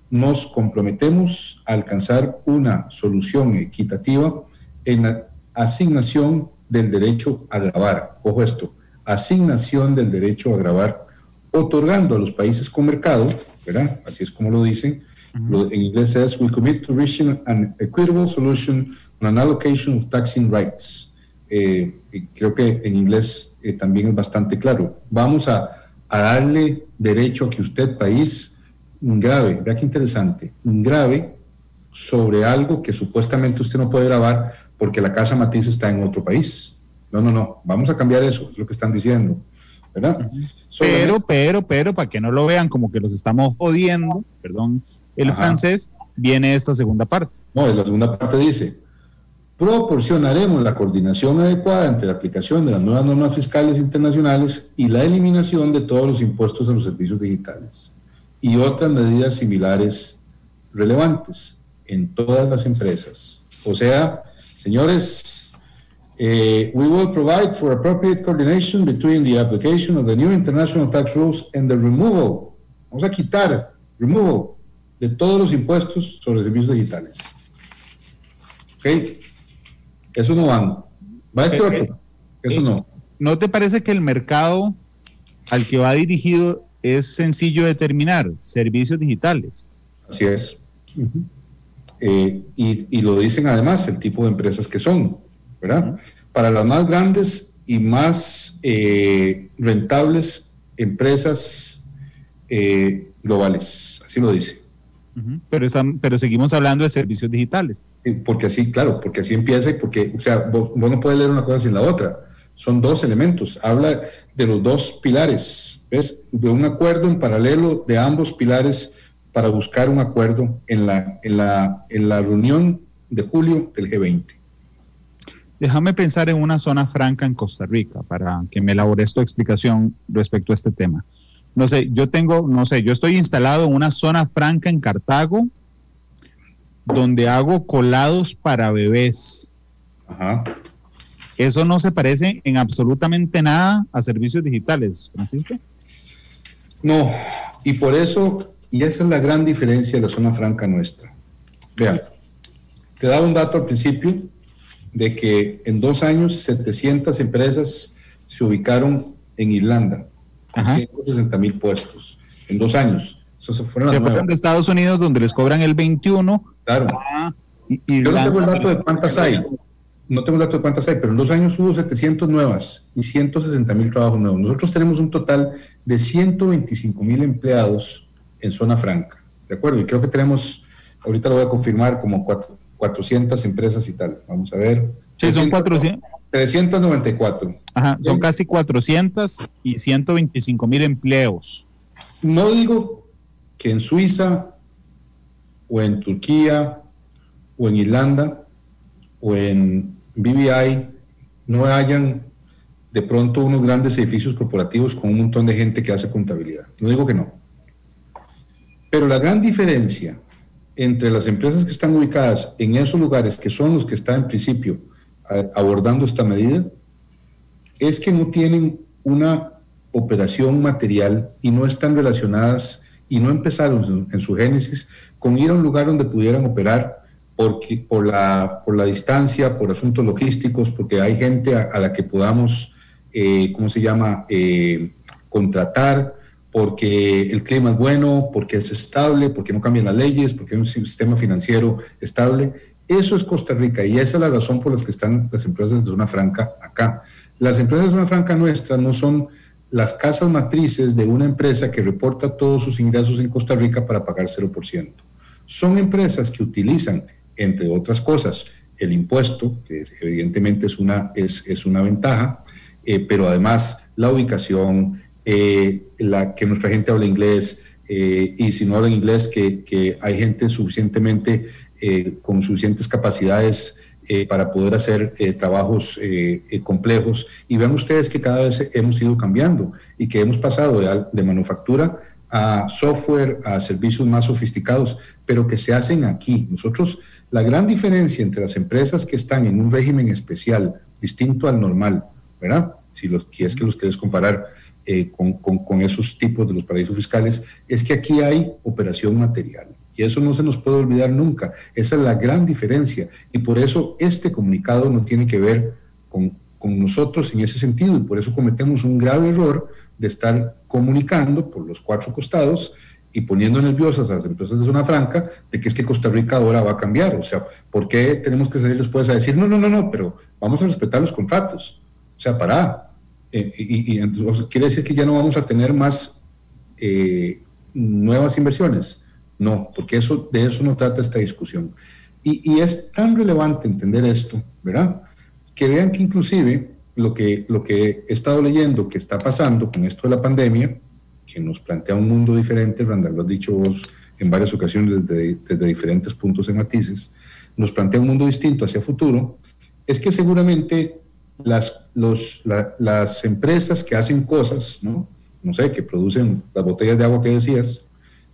Nos comprometemos a alcanzar una solución equitativa en la asignación del derecho a gravar. Ojo esto, asignación del derecho a gravar, otorgando a los países con mercado, ¿verdad? Así es como lo dicen. En inglés es, we commit to reaching an equitable solution on an allocation of taxing rights. Y creo que en inglés también es bastante claro. Vamos a darle derecho a que usted, país, grave, vea qué interesante, grave sobre algo que supuestamente usted no puede grabar porque la casa matriz está en otro país. No, vamos a cambiar eso, es lo que están diciendo, ¿verdad?
Pero, para que no lo vean como que los estamos jodiendo, perdón, el francés, viene esta segunda parte.
No, la segunda parte dice, proporcionaremos la coordinación adecuada entre la aplicación de las nuevas normas fiscales internacionales y la eliminación de todos los impuestos a los servicios digitales y otras medidas similares relevantes en todas las empresas. O sea, señores, we will provide for appropriate coordination between the application of the new international tax rules and the removal, vamos a quitar, removal, de todos los impuestos sobre servicios digitales. ¿Ok? Eso no van. Va este otro. Eso no.
¿No te parece que el mercado al que va dirigido es sencillo de determinar? Servicios digitales.
Así es. Y lo dicen además el tipo de empresas que son, ¿verdad? Para las más grandes y más rentables empresas globales. Así lo dice.
Pero seguimos hablando de servicios digitales.
Porque así, claro, porque así empieza y porque, o sea, vos no puedes leer una cosa sin la otra. Son dos elementos. Habla de los dos pilares, ¿ves? De un acuerdo en paralelo de ambos pilares para buscar un acuerdo en la reunión de julio del G20.
Déjame pensar en una zona franca en Costa Rica para que me elabores tu explicación respecto a este tema. Yo estoy instalado en una zona franca en Cartago donde hago colados para bebés.
Ajá.
Eso no se parece en absolutamente nada a servicios digitales, Francisco.
No, y por eso, y esa es la gran diferencia de la zona franca nuestra. Vean, te daba un dato al principio de que en 2 años 700 empresas se ubicaron en Irlanda. 160,000 puestos en 2 años. Eso se fueron
de Estados Unidos, donde les cobran el 21.
Claro. Yo no tengo el dato de cuántas hay. No tengo el dato de cuántas hay, pero en 2 años hubo 700 nuevas y 160,000 trabajos nuevos. Nosotros tenemos un total de 125,000 empleados en zona franca. ¿De acuerdo? Y creo que tenemos, ahorita lo voy a confirmar, como 400 empresas y tal. Vamos a ver.
Sí, son 400.
394.
Ajá, son casi 400 y 125,000 empleos.
No digo que en Suiza o en Turquía o en Irlanda o en BVI no hayan de pronto unos grandes edificios corporativos con un montón de gente que hace contabilidad. No digo que no. Pero la gran diferencia entre las empresas que están ubicadas en esos lugares, que son los que están en principio abordando esta medida, es que no tienen una operación material y no están relacionadas y no empezaron en su génesis con ir a un lugar donde pudieran operar por la distancia, por asuntos logísticos, porque hay gente a la que podamos, contratar, porque el clima es bueno, porque es estable, porque no cambian las leyes, porque hay un sistema financiero estable. Eso es Costa Rica y esa es la razón por la que están las empresas de zona franca acá. Las empresas de zona franca nuestras no son las casas matrices de una empresa que reporta todos sus ingresos en Costa Rica para pagar 0%. Son empresas que utilizan, entre otras cosas, el impuesto, que evidentemente es una ventaja, pero además la ubicación, que nuestra gente hable inglés, y si no habla inglés, que hay gente suficientemente con suficientes capacidades para poder hacer trabajos complejos. Y vean ustedes que cada vez hemos ido cambiando y que hemos pasado de manufactura a software, a servicios más sofisticados, pero que se hacen aquí. Nosotros, la gran diferencia entre las empresas que están en un régimen especial, distinto al normal, ¿verdad? Si es que los quieres comparar, con esos tipos de los paraísos fiscales, es que aquí hay operación material. Y eso no se nos puede olvidar nunca. Esa es la gran diferencia. Y por eso este comunicado no tiene que ver con nosotros en ese sentido. Y por eso cometemos un grave error de estar comunicando por los 4 costados y poniendo nerviosas a las empresas de zona franca de que es que Costa Rica ahora va a cambiar. O sea, ¿por qué tenemos que salir después a decir no, pero vamos a respetar los contratos? O sea, pará. Entonces, ¿quiere decir que ya no vamos a tener más nuevas inversiones? No, porque de eso no trata esta discusión. Y es tan relevante entender esto, ¿verdad? Que vean que inclusive lo que he estado leyendo que está pasando con esto de la pandemia, que nos plantea un mundo diferente, Randall, lo has dicho vos en varias ocasiones desde diferentes puntos y matices, nos plantea un mundo distinto hacia futuro, es que seguramente las empresas que hacen cosas, ¿no? No sé, que producen las botellas de agua que decías,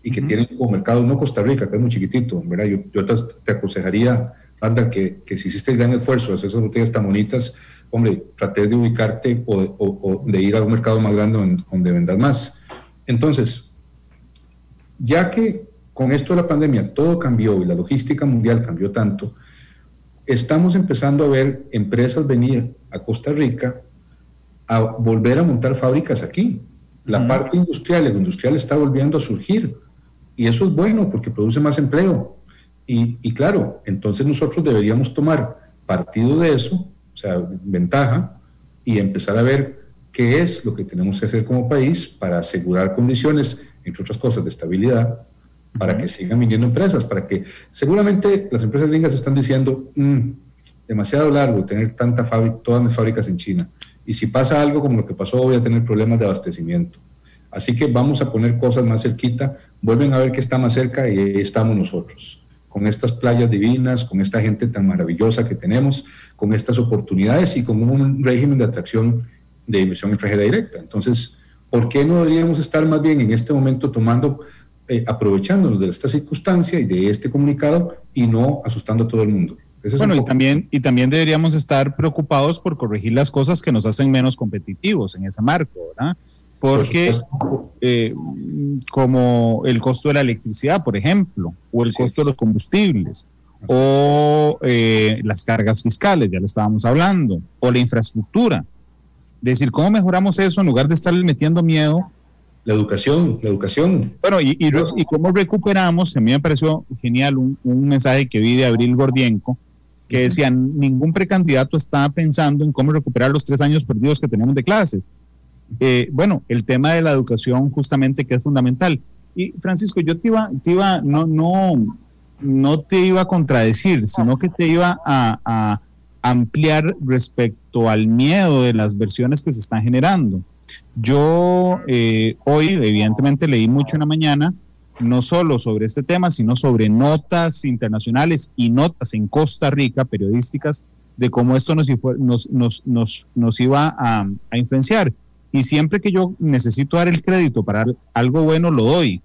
y que tienen como mercado, no Costa Rica, que es muy chiquitito, ¿verdad? Yo te aconsejaría, Randall, que si hiciste el gran esfuerzo de hacer esas botellas tan bonitas, hombre, traté de ubicarte o de ir a un mercado más grande donde vendas más. Entonces, ya que con esto de la pandemia todo cambió y la logística mundial cambió tanto, estamos empezando a ver empresas venir a Costa Rica a volver a montar fábricas aquí. La parte industrial, el industrial está volviendo a surgir. Y eso es bueno porque produce más empleo. Y claro, entonces nosotros deberíamos tomar partido de eso, o sea, ventaja, y empezar a ver qué es lo que tenemos que hacer como país para asegurar condiciones, entre otras cosas, de estabilidad, para que sigan viniendo empresas, para que seguramente las empresas gringas están diciendo, demasiado largo tener todas mis fábricas en China. Y si pasa algo como lo que pasó, voy a tener problemas de abastecimiento. Así que vamos a poner cosas más cerquita, vuelven a ver que está más cerca y ahí estamos nosotros, con estas playas divinas, con esta gente tan maravillosa que tenemos, con estas oportunidades y con un régimen de atracción de inversión extranjera directa. Entonces, ¿por qué no deberíamos estar más bien en este momento aprovechándonos de esta circunstancia y de este comunicado y no asustando a todo el mundo?
Bueno, y también deberíamos estar preocupados por corregir las cosas que nos hacen menos competitivos en ese marco, ¿verdad? Porque como el costo de la electricidad, por ejemplo, o el costo de los combustibles, o las cargas fiscales, ya lo estábamos hablando, o la infraestructura. Es decir, ¿cómo mejoramos eso en lugar de estarle metiendo miedo?
La educación.
Bueno, y cómo recuperamos, a mí me pareció genial un mensaje que vi de Abril Gordienko, que decía, ningún precandidato está pensando en cómo recuperar los 3 años perdidos que tenemos de clases. Bueno, el tema de la educación justamente que es fundamental. Y Francisco, yo no te iba a contradecir, sino que te iba a ampliar respecto al miedo de las versiones que se están generando. Yo hoy evidentemente leí mucho en la mañana, no solo sobre este tema, sino sobre notas internacionales y notas en Costa Rica, periodísticas, de cómo esto nos iba a influenciar. Y siempre que yo necesito dar el crédito para algo bueno, lo doy.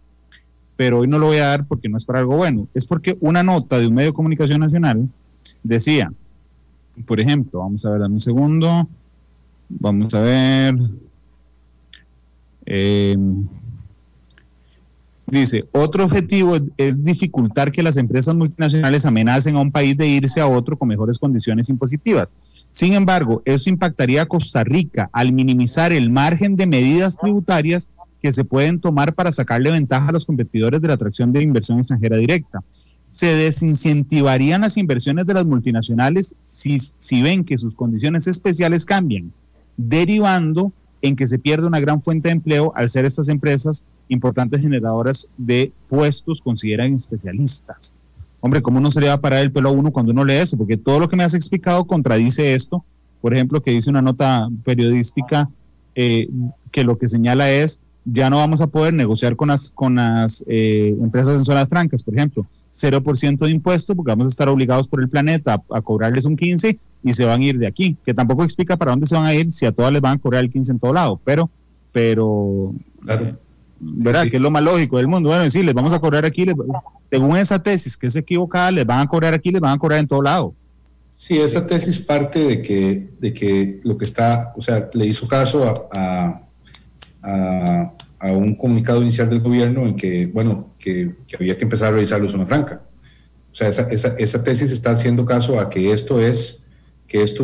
Pero hoy no lo voy a dar porque no es para algo bueno. Es porque una nota de un medio de comunicación nacional decía, por ejemplo, vamos a ver, dame un segundo. Vamos a ver. Dice, otro objetivo es dificultar que las empresas multinacionales amenacen a un país de irse a otro con mejores condiciones impositivas. Sin embargo, eso impactaría a Costa Rica al minimizar el margen de medidas tributarias que se pueden tomar para sacarle ventaja a los competidores de la atracción de inversión extranjera directa. Se desincentivarían las inversiones de las multinacionales si ven que sus condiciones especiales cambian, derivando en que se pierde una gran fuente de empleo al ser estas empresas importantes generadoras de puestos consideran especialistas. Hombre, ¿cómo no se le va a parar el pelo a uno cuando uno lee eso? Porque todo lo que me has explicado contradice esto. Por ejemplo, que dice una nota periodística que lo que señala es, ya no vamos a poder negociar con las empresas en zonas francas, por ejemplo, 0% de impuesto, porque vamos a estar obligados por el planeta a cobrarles un 15% y se van a ir de aquí, que tampoco explica para dónde se van a ir si a todas les van a cobrar el 15% en todo lado, pero claro, ¿verdad? Sí. Que es lo más lógico del mundo. Bueno, sí, les vamos a cobrar aquí, según esa tesis que es equivocada, les van a cobrar aquí, les van a cobrar en todo lado.
Sí, esa tesis parte de que lo que está, o sea, le hizo caso a a un comunicado inicial del gobierno en que, bueno, que había que empezar a revisar la zona franca. O sea, esa tesis está haciendo caso a que esto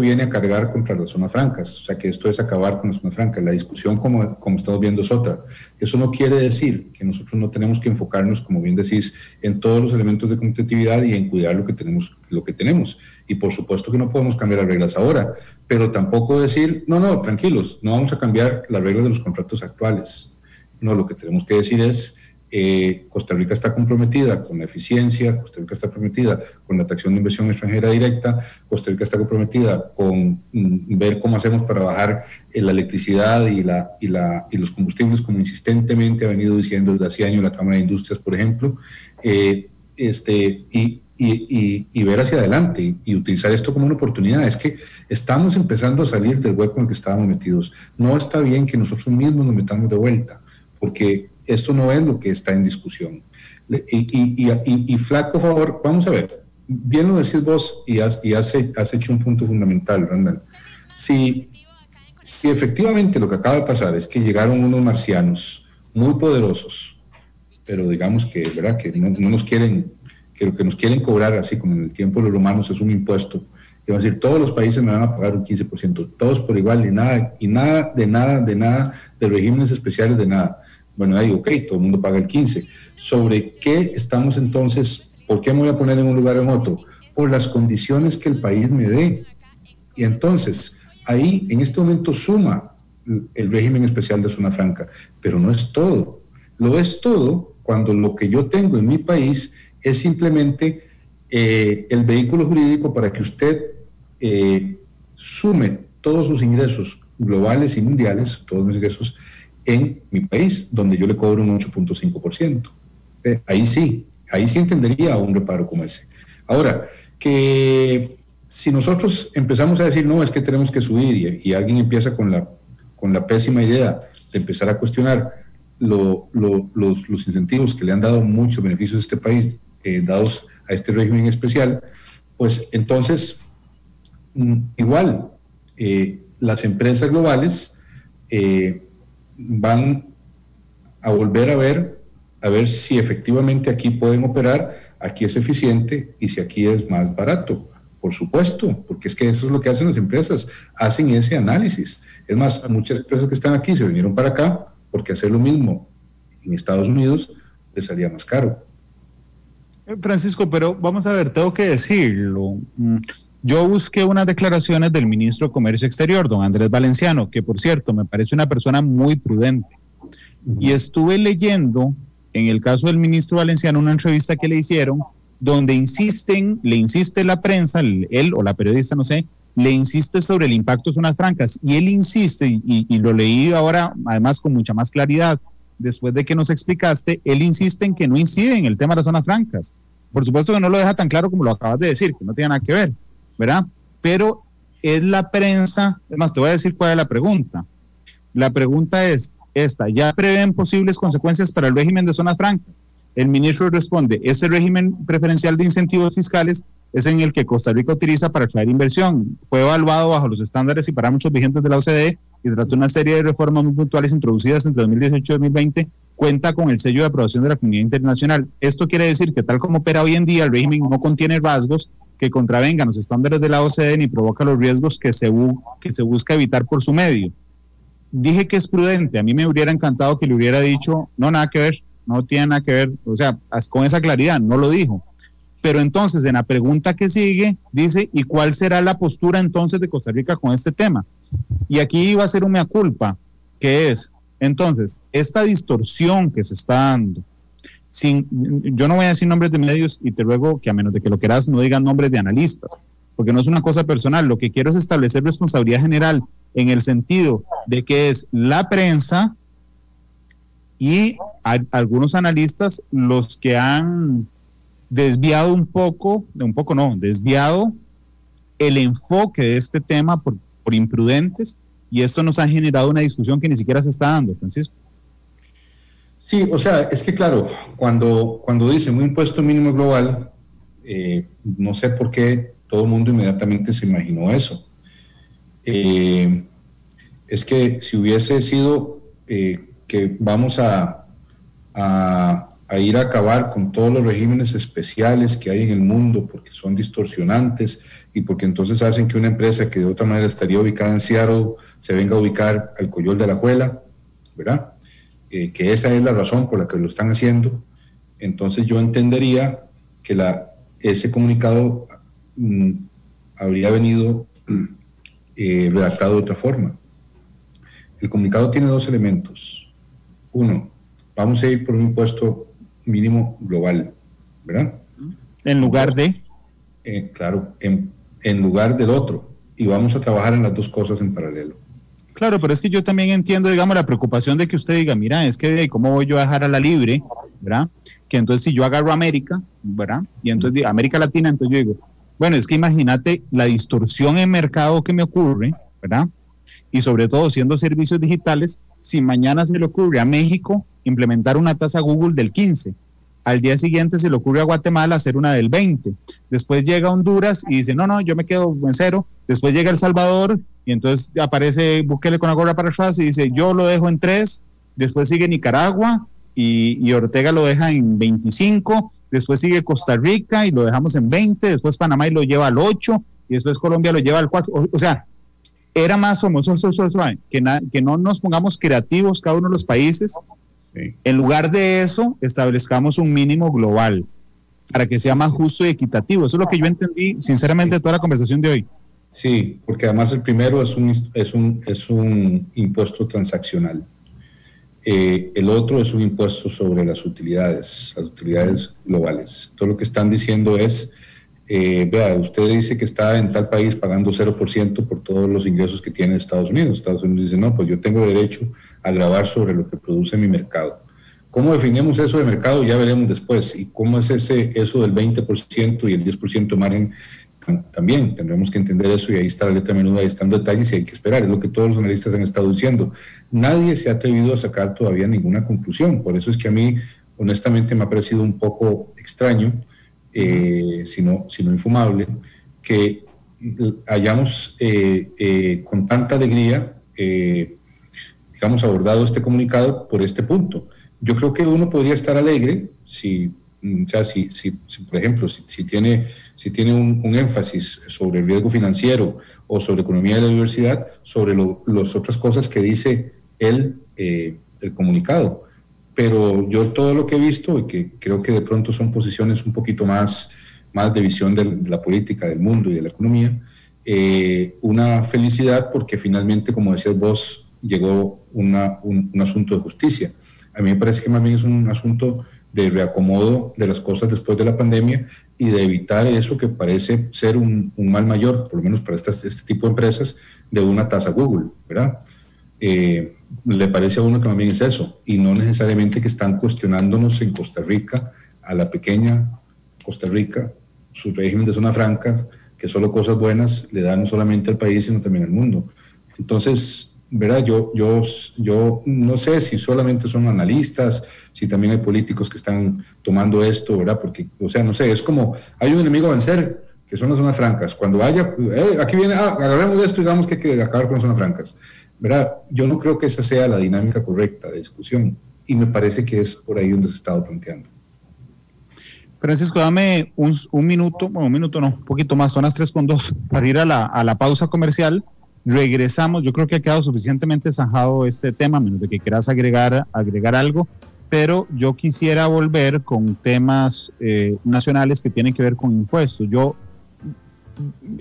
viene a cargar contra las zonas francas, o sea, que esto es acabar con las zonas francas. La discusión, como estamos viendo, es otra. Eso no quiere decir que nosotros no tenemos que enfocarnos, como bien decís, en todos los elementos de competitividad y en cuidar lo que tenemos. Y por supuesto que no podemos cambiar las reglas ahora, pero tampoco decir, no, tranquilos, no vamos a cambiar las reglas de los contratos actuales. No, lo que tenemos que decir es, Costa Rica está comprometida con la eficiencia, Costa Rica está comprometida con la atracción de inversión extranjera directa, Costa Rica está comprometida con ver cómo hacemos para bajar la electricidad y los combustibles, como insistentemente ha venido diciendo desde hace años la Cámara de Industrias, por ejemplo, y ver hacia adelante y utilizar esto como una oportunidad. Es que estamos empezando a salir del hueco en el que estábamos metidos. No está bien que nosotros mismos nos metamos de vuelta, porque esto no es lo que está en discusión. Y flaco favor, vamos a ver, bien lo decís vos y has hecho un punto fundamental, Randall. Si efectivamente lo que acaba de pasar es que llegaron unos marcianos muy poderosos, pero digamos que, ¿verdad?, que no nos quieren, que lo que nos quieren cobrar, así como en el tiempo de los romanos, es un impuesto, y van a decir, todos los países me van a pagar un 15%, todos por igual, y nada de regímenes especiales, de nada. Bueno, ahí, ok, todo el mundo paga el 15%. ¿Sobre qué estamos entonces? ¿Por qué me voy a poner en un lugar o en otro? Por las condiciones que el país me dé. Y entonces, ahí en este momento suma el régimen especial de zona franca, pero no es todo. Lo es todo cuando lo que yo tengo en mi país es simplemente el vehículo jurídico para que usted sume todos sus ingresos globales y mundiales, todos mis ingresos, en mi país, donde yo le cobro un 8.5%. Ahí sí entendería un reparo como ese. Ahora, que si nosotros empezamos a decir, no, es que tenemos que subir, y alguien empieza con la pésima idea de empezar a cuestionar los incentivos que le han dado muchos beneficios a este país, dados a este régimen especial, pues entonces, igual, las empresas globales van a volver a ver si efectivamente aquí pueden operar, aquí es eficiente y si aquí es más barato. Por supuesto, porque es que eso es lo que hacen las empresas, hacen ese análisis. Es más, muchas empresas que están aquí se vinieron para acá porque hacer lo mismo en Estados Unidos les salía más caro.
Francisco, pero vamos a ver, tengo que decirlo. Yo busqué unas declaraciones del ministro de Comercio Exterior, don Andrés Valenciano, que por cierto me parece una persona muy prudente. Y estuve leyendo, en el caso del ministro Valenciano, una entrevista que le hicieron, donde le insiste la prensa, él o la periodista, no sé, le insiste sobre el impacto de zonas francas. Y él insiste, y lo leí ahora, además con mucha más claridad, después de que nos explicaste, él insiste en que no incide en el tema de las zonas francas. Por supuesto que no lo deja tan claro como lo acabas de decir, que no tiene nada que ver, ¿verdad? Pero es la prensa, además te voy a decir cuál es la pregunta. La pregunta es esta: ¿ya prevén posibles consecuencias para el régimen de zonas francas? El ministro responde: este régimen preferencial de incentivos fiscales es en el que Costa Rica utiliza para atraer inversión. Fue evaluado bajo los estándares y parámetros vigentes de la OCDE y tras una serie de reformas muy puntuales introducidas entre 2018 y 2020, cuenta con el sello de aprobación de la comunidad internacional. Esto quiere decir que tal como opera hoy en día, el régimen no contiene rasgos que contravengan los estándares de la OCDE ni provoca los riesgos que se busca evitar por su medio. Dije que es prudente. A mí me hubiera encantado que le hubiera dicho, no, nada que ver, no tiene nada que ver, o sea, con esa claridad, no lo dijo. Pero entonces, en la pregunta que sigue, dice, ¿y cuál será la postura entonces de Costa Rica con este tema? Y aquí va a ser un mea culpa, que es, entonces, esta distorsión que se está dando, yo no voy a decir nombres de medios y te ruego que a menos de que lo quieras no digan nombres de analistas, porque no es una cosa personal, lo que quiero es establecer responsabilidad general en el sentido de que es la prensa y algunos analistas los que han desviado desviado el enfoque de este tema por imprudentes, y esto nos ha generado una discusión que ni siquiera se está dando, Francisco.
Sí, o sea, es que claro, cuando dicen un impuesto mínimo global, no sé por qué todo el mundo inmediatamente se imaginó eso. Es que si hubiese sido que vamos a ir a acabar con todos los regímenes especiales que hay en el mundo porque son distorsionantes y porque entonces hacen que una empresa que de otra manera estaría ubicada en Seattle se venga a ubicar al Coyol de Alajuela, ¿verdad? Que esa es la razón por la que lo están haciendo. Entonces yo entendería que ese comunicado habría venido redactado de otra forma. El comunicado tiene dos elementos. Uno, vamos a ir por un impuesto mínimo global, ¿verdad?
En lugar de...
claro, en lugar del otro. Y vamos a trabajar en las dos cosas en paralelo.
Claro, pero es que yo también entiendo, digamos, la preocupación de que usted diga, mira, es que ¿cómo voy yo a dejar a la libre? ¿Verdad? Que entonces si yo agarro América, ¿verdad? Y entonces América Latina, entonces yo digo, bueno, es que imagínate la distorsión en mercado que me ocurre, ¿verdad? Y sobre todo siendo servicios digitales, si mañana se le ocurre a México implementar una tasa Google del 15%, al día siguiente se le ocurre a Guatemala hacer una del 20%, después llega Honduras y dice, no, yo me quedo en cero, después llega El Salvador y entonces aparece Bukele con la gorra para atrás y dice, yo lo dejo en 3%, después sigue Nicaragua y Ortega lo deja en 25%, después sigue Costa Rica y lo dejamos en 20%, después Panamá y lo lleva al 8%, y después Colombia lo lleva al 4%, o sea, era más que no nos pongamos creativos cada uno de los países. Sí. En lugar de eso, establezcamos un mínimo global para que sea más justo y equitativo. Eso es lo que yo entendí, sinceramente, de toda la conversación de hoy.
Sí, porque además el primero es un impuesto transaccional. El otro es un impuesto sobre las utilidades globales. Todo lo que están diciendo es, vea, usted dice que está en tal país pagando 0% por todos los ingresos que tiene Estados Unidos. Estados Unidos dice, no, pues yo tengo derecho a gravar sobre lo que produce mi mercado. ¿Cómo definimos eso de mercado? Ya veremos después. ¿Y cómo es eso del 20% y el 10% de margen? También tendremos que entender eso, y ahí está la letra menuda, ahí están detalles y hay que esperar. Es lo que todos los analistas han estado diciendo. Nadie se ha atrevido a sacar todavía ninguna conclusión. Por eso es que a mí, honestamente, me ha parecido un poco extraño, sino infumable, que hayamos con tanta alegría, digamos, abordado este comunicado por este punto. Yo creo que uno podría estar alegre si por ejemplo, si tiene un énfasis sobre el riesgo financiero o sobre economía de la diversidad, sobre las otras cosas que dice el comunicado. Pero yo todo lo que he visto, y que creo que de pronto son posiciones un poquito más de visión de la política, del mundo y de la economía, una felicidad porque finalmente, como decías vos, llegó un asunto de justicia. A mí me parece que más bien es un asunto de reacomodo de las cosas después de la pandemia y de evitar eso que parece ser un mal mayor, por lo menos para este tipo de empresas, de una tasa Google, ¿verdad? Le parece a uno que más bien es eso, y no necesariamente que están cuestionándonos en Costa Rica, a la pequeña Costa Rica, su régimen de zona franca, que solo cosas buenas le dan no solamente al país, sino también al mundo. Entonces, ¿verdad? Yo no sé si solamente son analistas, si también hay políticos que están tomando esto, ¿verdad? Porque, o sea, no sé, es como, hay un enemigo a vencer, que son las zonas francas. Cuando haya, aquí viene, agarremos esto y digamos que hay que acabar con las zonas francas, ¿verdad? Yo no creo que esa sea la dinámica correcta de discusión, y me parece que es por ahí donde se ha estado planteando.
Francisco, dame un minuto, bueno, un minuto no, un poquito más, son las 3:02, para ir a la pausa comercial. Regresamos, yo creo que ha quedado suficientemente zanjado este tema, menos de que quieras agregar algo, pero yo quisiera volver con temas nacionales que tienen que ver con impuestos. Yo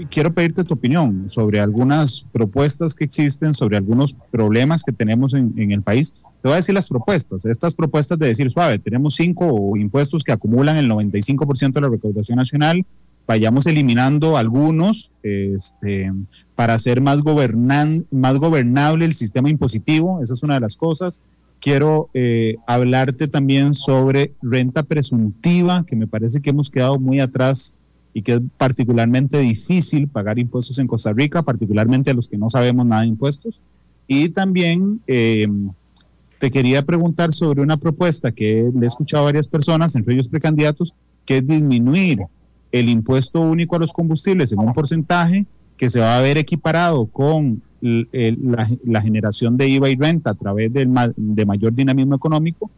quiero pedirte tu opinión sobre algunas propuestas que existen, sobre algunos problemas que tenemos en el país. Te voy a decir las propuestas, estas propuestas de decir, suave, tenemos 5 impuestos que acumulan el 95% de la recaudación nacional, vayamos eliminando algunos para hacer más gobernable el sistema impositivo. Esa es una de las cosas. Quiero hablarte también sobre renta presuntiva, que me parece que hemos quedado muy atrás y que es particularmente difícil pagar impuestos en Costa Rica, particularmente a los que no sabemos nada de impuestos. Y también te quería preguntar sobre una propuesta que le he escuchado a varias personas, entre ellos precandidatos, que es disminuir el impuesto único a los combustibles en un porcentaje que se va a ver equiparado con la generación de IVA y renta a través de mayor dinamismo económico,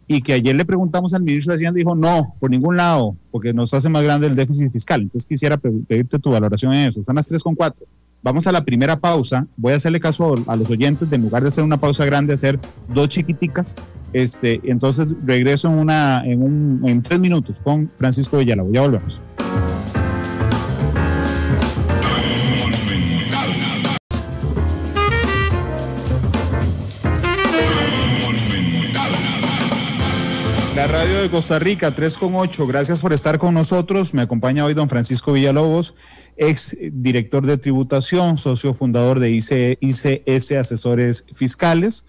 y que ayer le preguntamos al ministro de Hacienda y dijo no, por ningún lado, porque nos hace más grande el déficit fiscal. Entonces quisiera pedirte tu valoración en eso. Son las 3:04. Vamos a la primera pausa. Voy a hacerle caso a los oyentes, de en lugar de hacer una pausa grande, hacer 2 chiquiticas. Entonces regreso en 3 minutos con Francisco Villalobos. Ya volvemos. La radio de Costa Rica, 3:08. Gracias por estar con nosotros. Me acompaña hoy don Francisco Villalobos, ex director de tributación, socio fundador de ICS Asesores Fiscales,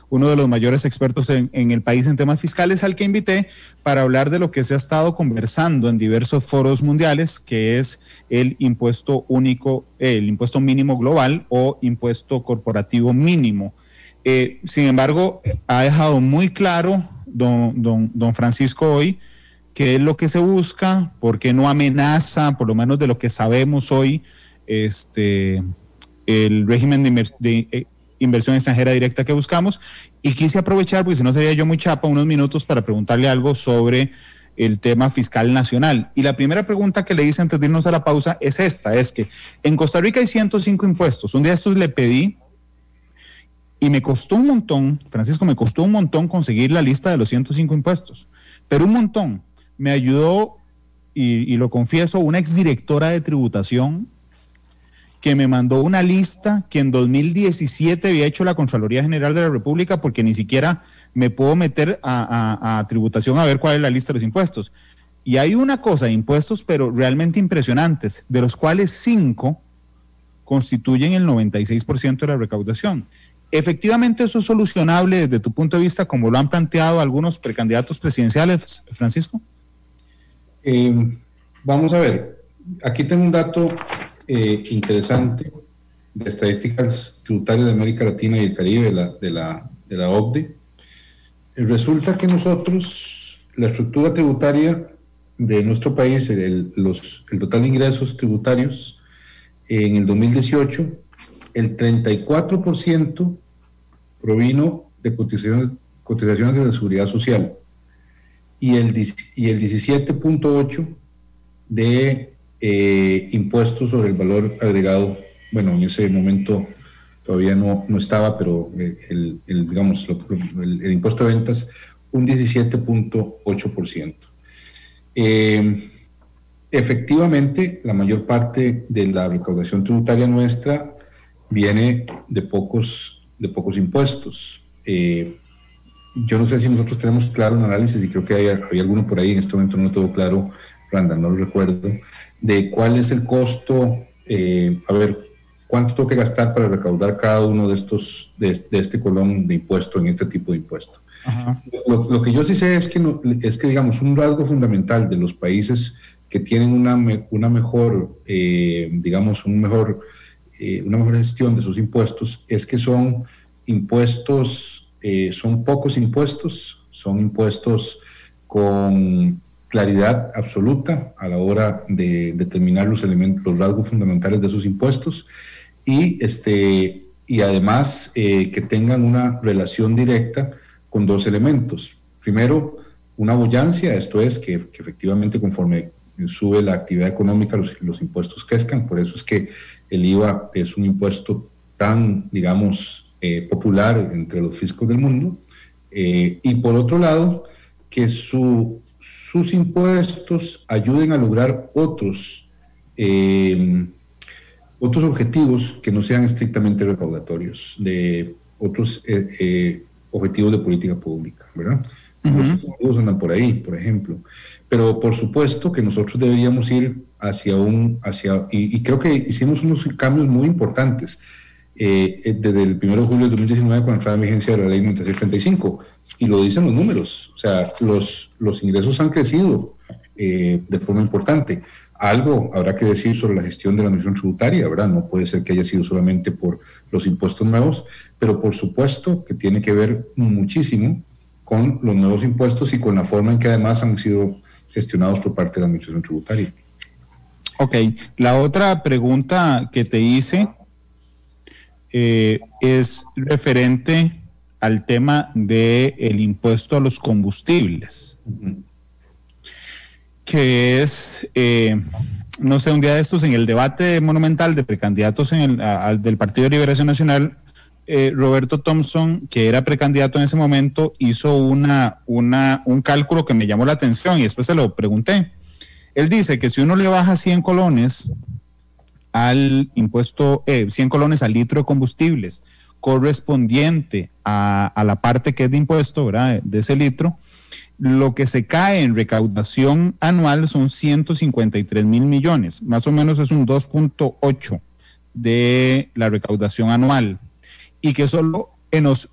uno de los mayores expertos en el país en temas fiscales, al que invité para hablar de lo que se ha estado conversando en diversos foros mundiales, que es el impuesto único, el impuesto mínimo global o impuesto corporativo mínimo. Sin embargo, ha dejado muy claro don Francisco hoy qué es lo que se busca, por qué no amenaza, por lo menos de lo que sabemos hoy, el régimen de inversión extranjera directa que buscamos. Y quise aprovechar, porque si no sería yo muy chapa, unos minutos para preguntarle algo sobre el tema fiscal nacional. Y la primera pregunta que le hice antes de irnos a la pausa es esta, es que en Costa Rica hay 105 impuestos. Un día estos le pedí, y me costó un montón, Francisco, conseguir la lista de los 105 impuestos, pero un montón. Me ayudó, y lo confieso, una exdirectora de tributación que me mandó una lista que en 2017 había hecho la Contraloría General de la República, porque ni siquiera me puedo meter a tributación a ver cuál es la lista de los impuestos. Y hay una cosa de impuestos, pero realmente impresionantes, de los cuales 5 constituyen el 96% de la recaudación. ¿Efectivamente eso es solucionable desde tu punto de vista, como lo han planteado algunos precandidatos presidenciales, Francisco?
Vamos a ver, aquí tengo un dato interesante de estadísticas tributarias de América Latina y el Caribe de la OCDE. Resulta que nosotros, la estructura tributaria de nuestro país, el total de ingresos tributarios en el 2018, el 34% provino de cotizaciones de la Seguridad Social y el 17.8% de impuestos sobre el valor agregado. Bueno, en ese momento todavía no estaba, pero el impuesto de ventas, un 17.8%. Efectivamente, la mayor parte de la recaudación tributaria nuestra viene de pocos impuestos. Yo no sé si nosotros tenemos claro un análisis, y creo que hay alguno por ahí, en este momento no lo tengo claro, Randall, no lo recuerdo, de cuál es el costo, cuánto tengo que gastar para recaudar cada uno de estos, de este colón de impuesto en este tipo de impuesto. Lo que yo sí sé es que digamos, un rasgo fundamental de los países que tienen una mejor gestión de sus impuestos es que son impuestos, son pocos impuestos, son impuestos con claridad absoluta a la hora de determinar los rasgos fundamentales de esos impuestos, y además que tengan una relación directa con 2 elementos. Primero, una bullancia, esto es que efectivamente conforme sube la actividad económica, los impuestos crezcan. Por eso es que el IVA es un impuesto tan, digamos, popular entre los fiscos del mundo. Y por otro lado, que sus impuestos ayuden a lograr otros objetivos que no sean estrictamente recaudatorios, de otros objetivos de política pública, ¿verdad? Los objetivos andan por ahí, por ejemplo. Pero por supuesto que nosotros deberíamos ir y creo que hicimos unos cambios muy importantes desde el 1 de julio de 2019 con la entrada en vigencia de la ley 9635, y lo dicen los números. O sea, los ingresos han crecido de forma importante. Algo habrá que decir sobre la gestión de la administración tributaria, ¿verdad? No puede ser que haya sido solamente por los impuestos nuevos, pero por supuesto que tiene que ver muchísimo con los nuevos impuestos y con la forma en que además han sido gestionados por parte de la administración tributaria.
Ok, la otra pregunta que te hice es referente al tema del impuesto a los combustibles, que es, no sé, un día de estos en el debate monumental de precandidatos del Partido de Liberación Nacional, Roberto Thompson, que era precandidato en ese momento, hizo un cálculo que me llamó la atención y después se lo pregunté. Él dice que si uno le baja 100 colones al impuesto, 100 colones al litro de combustibles correspondiente a la parte que es de impuesto, ¿verdad?, de ese litro, lo que se cae en recaudación anual son 153 mil millones, más o menos es un 2.8 de la recaudación anual, y que solo en los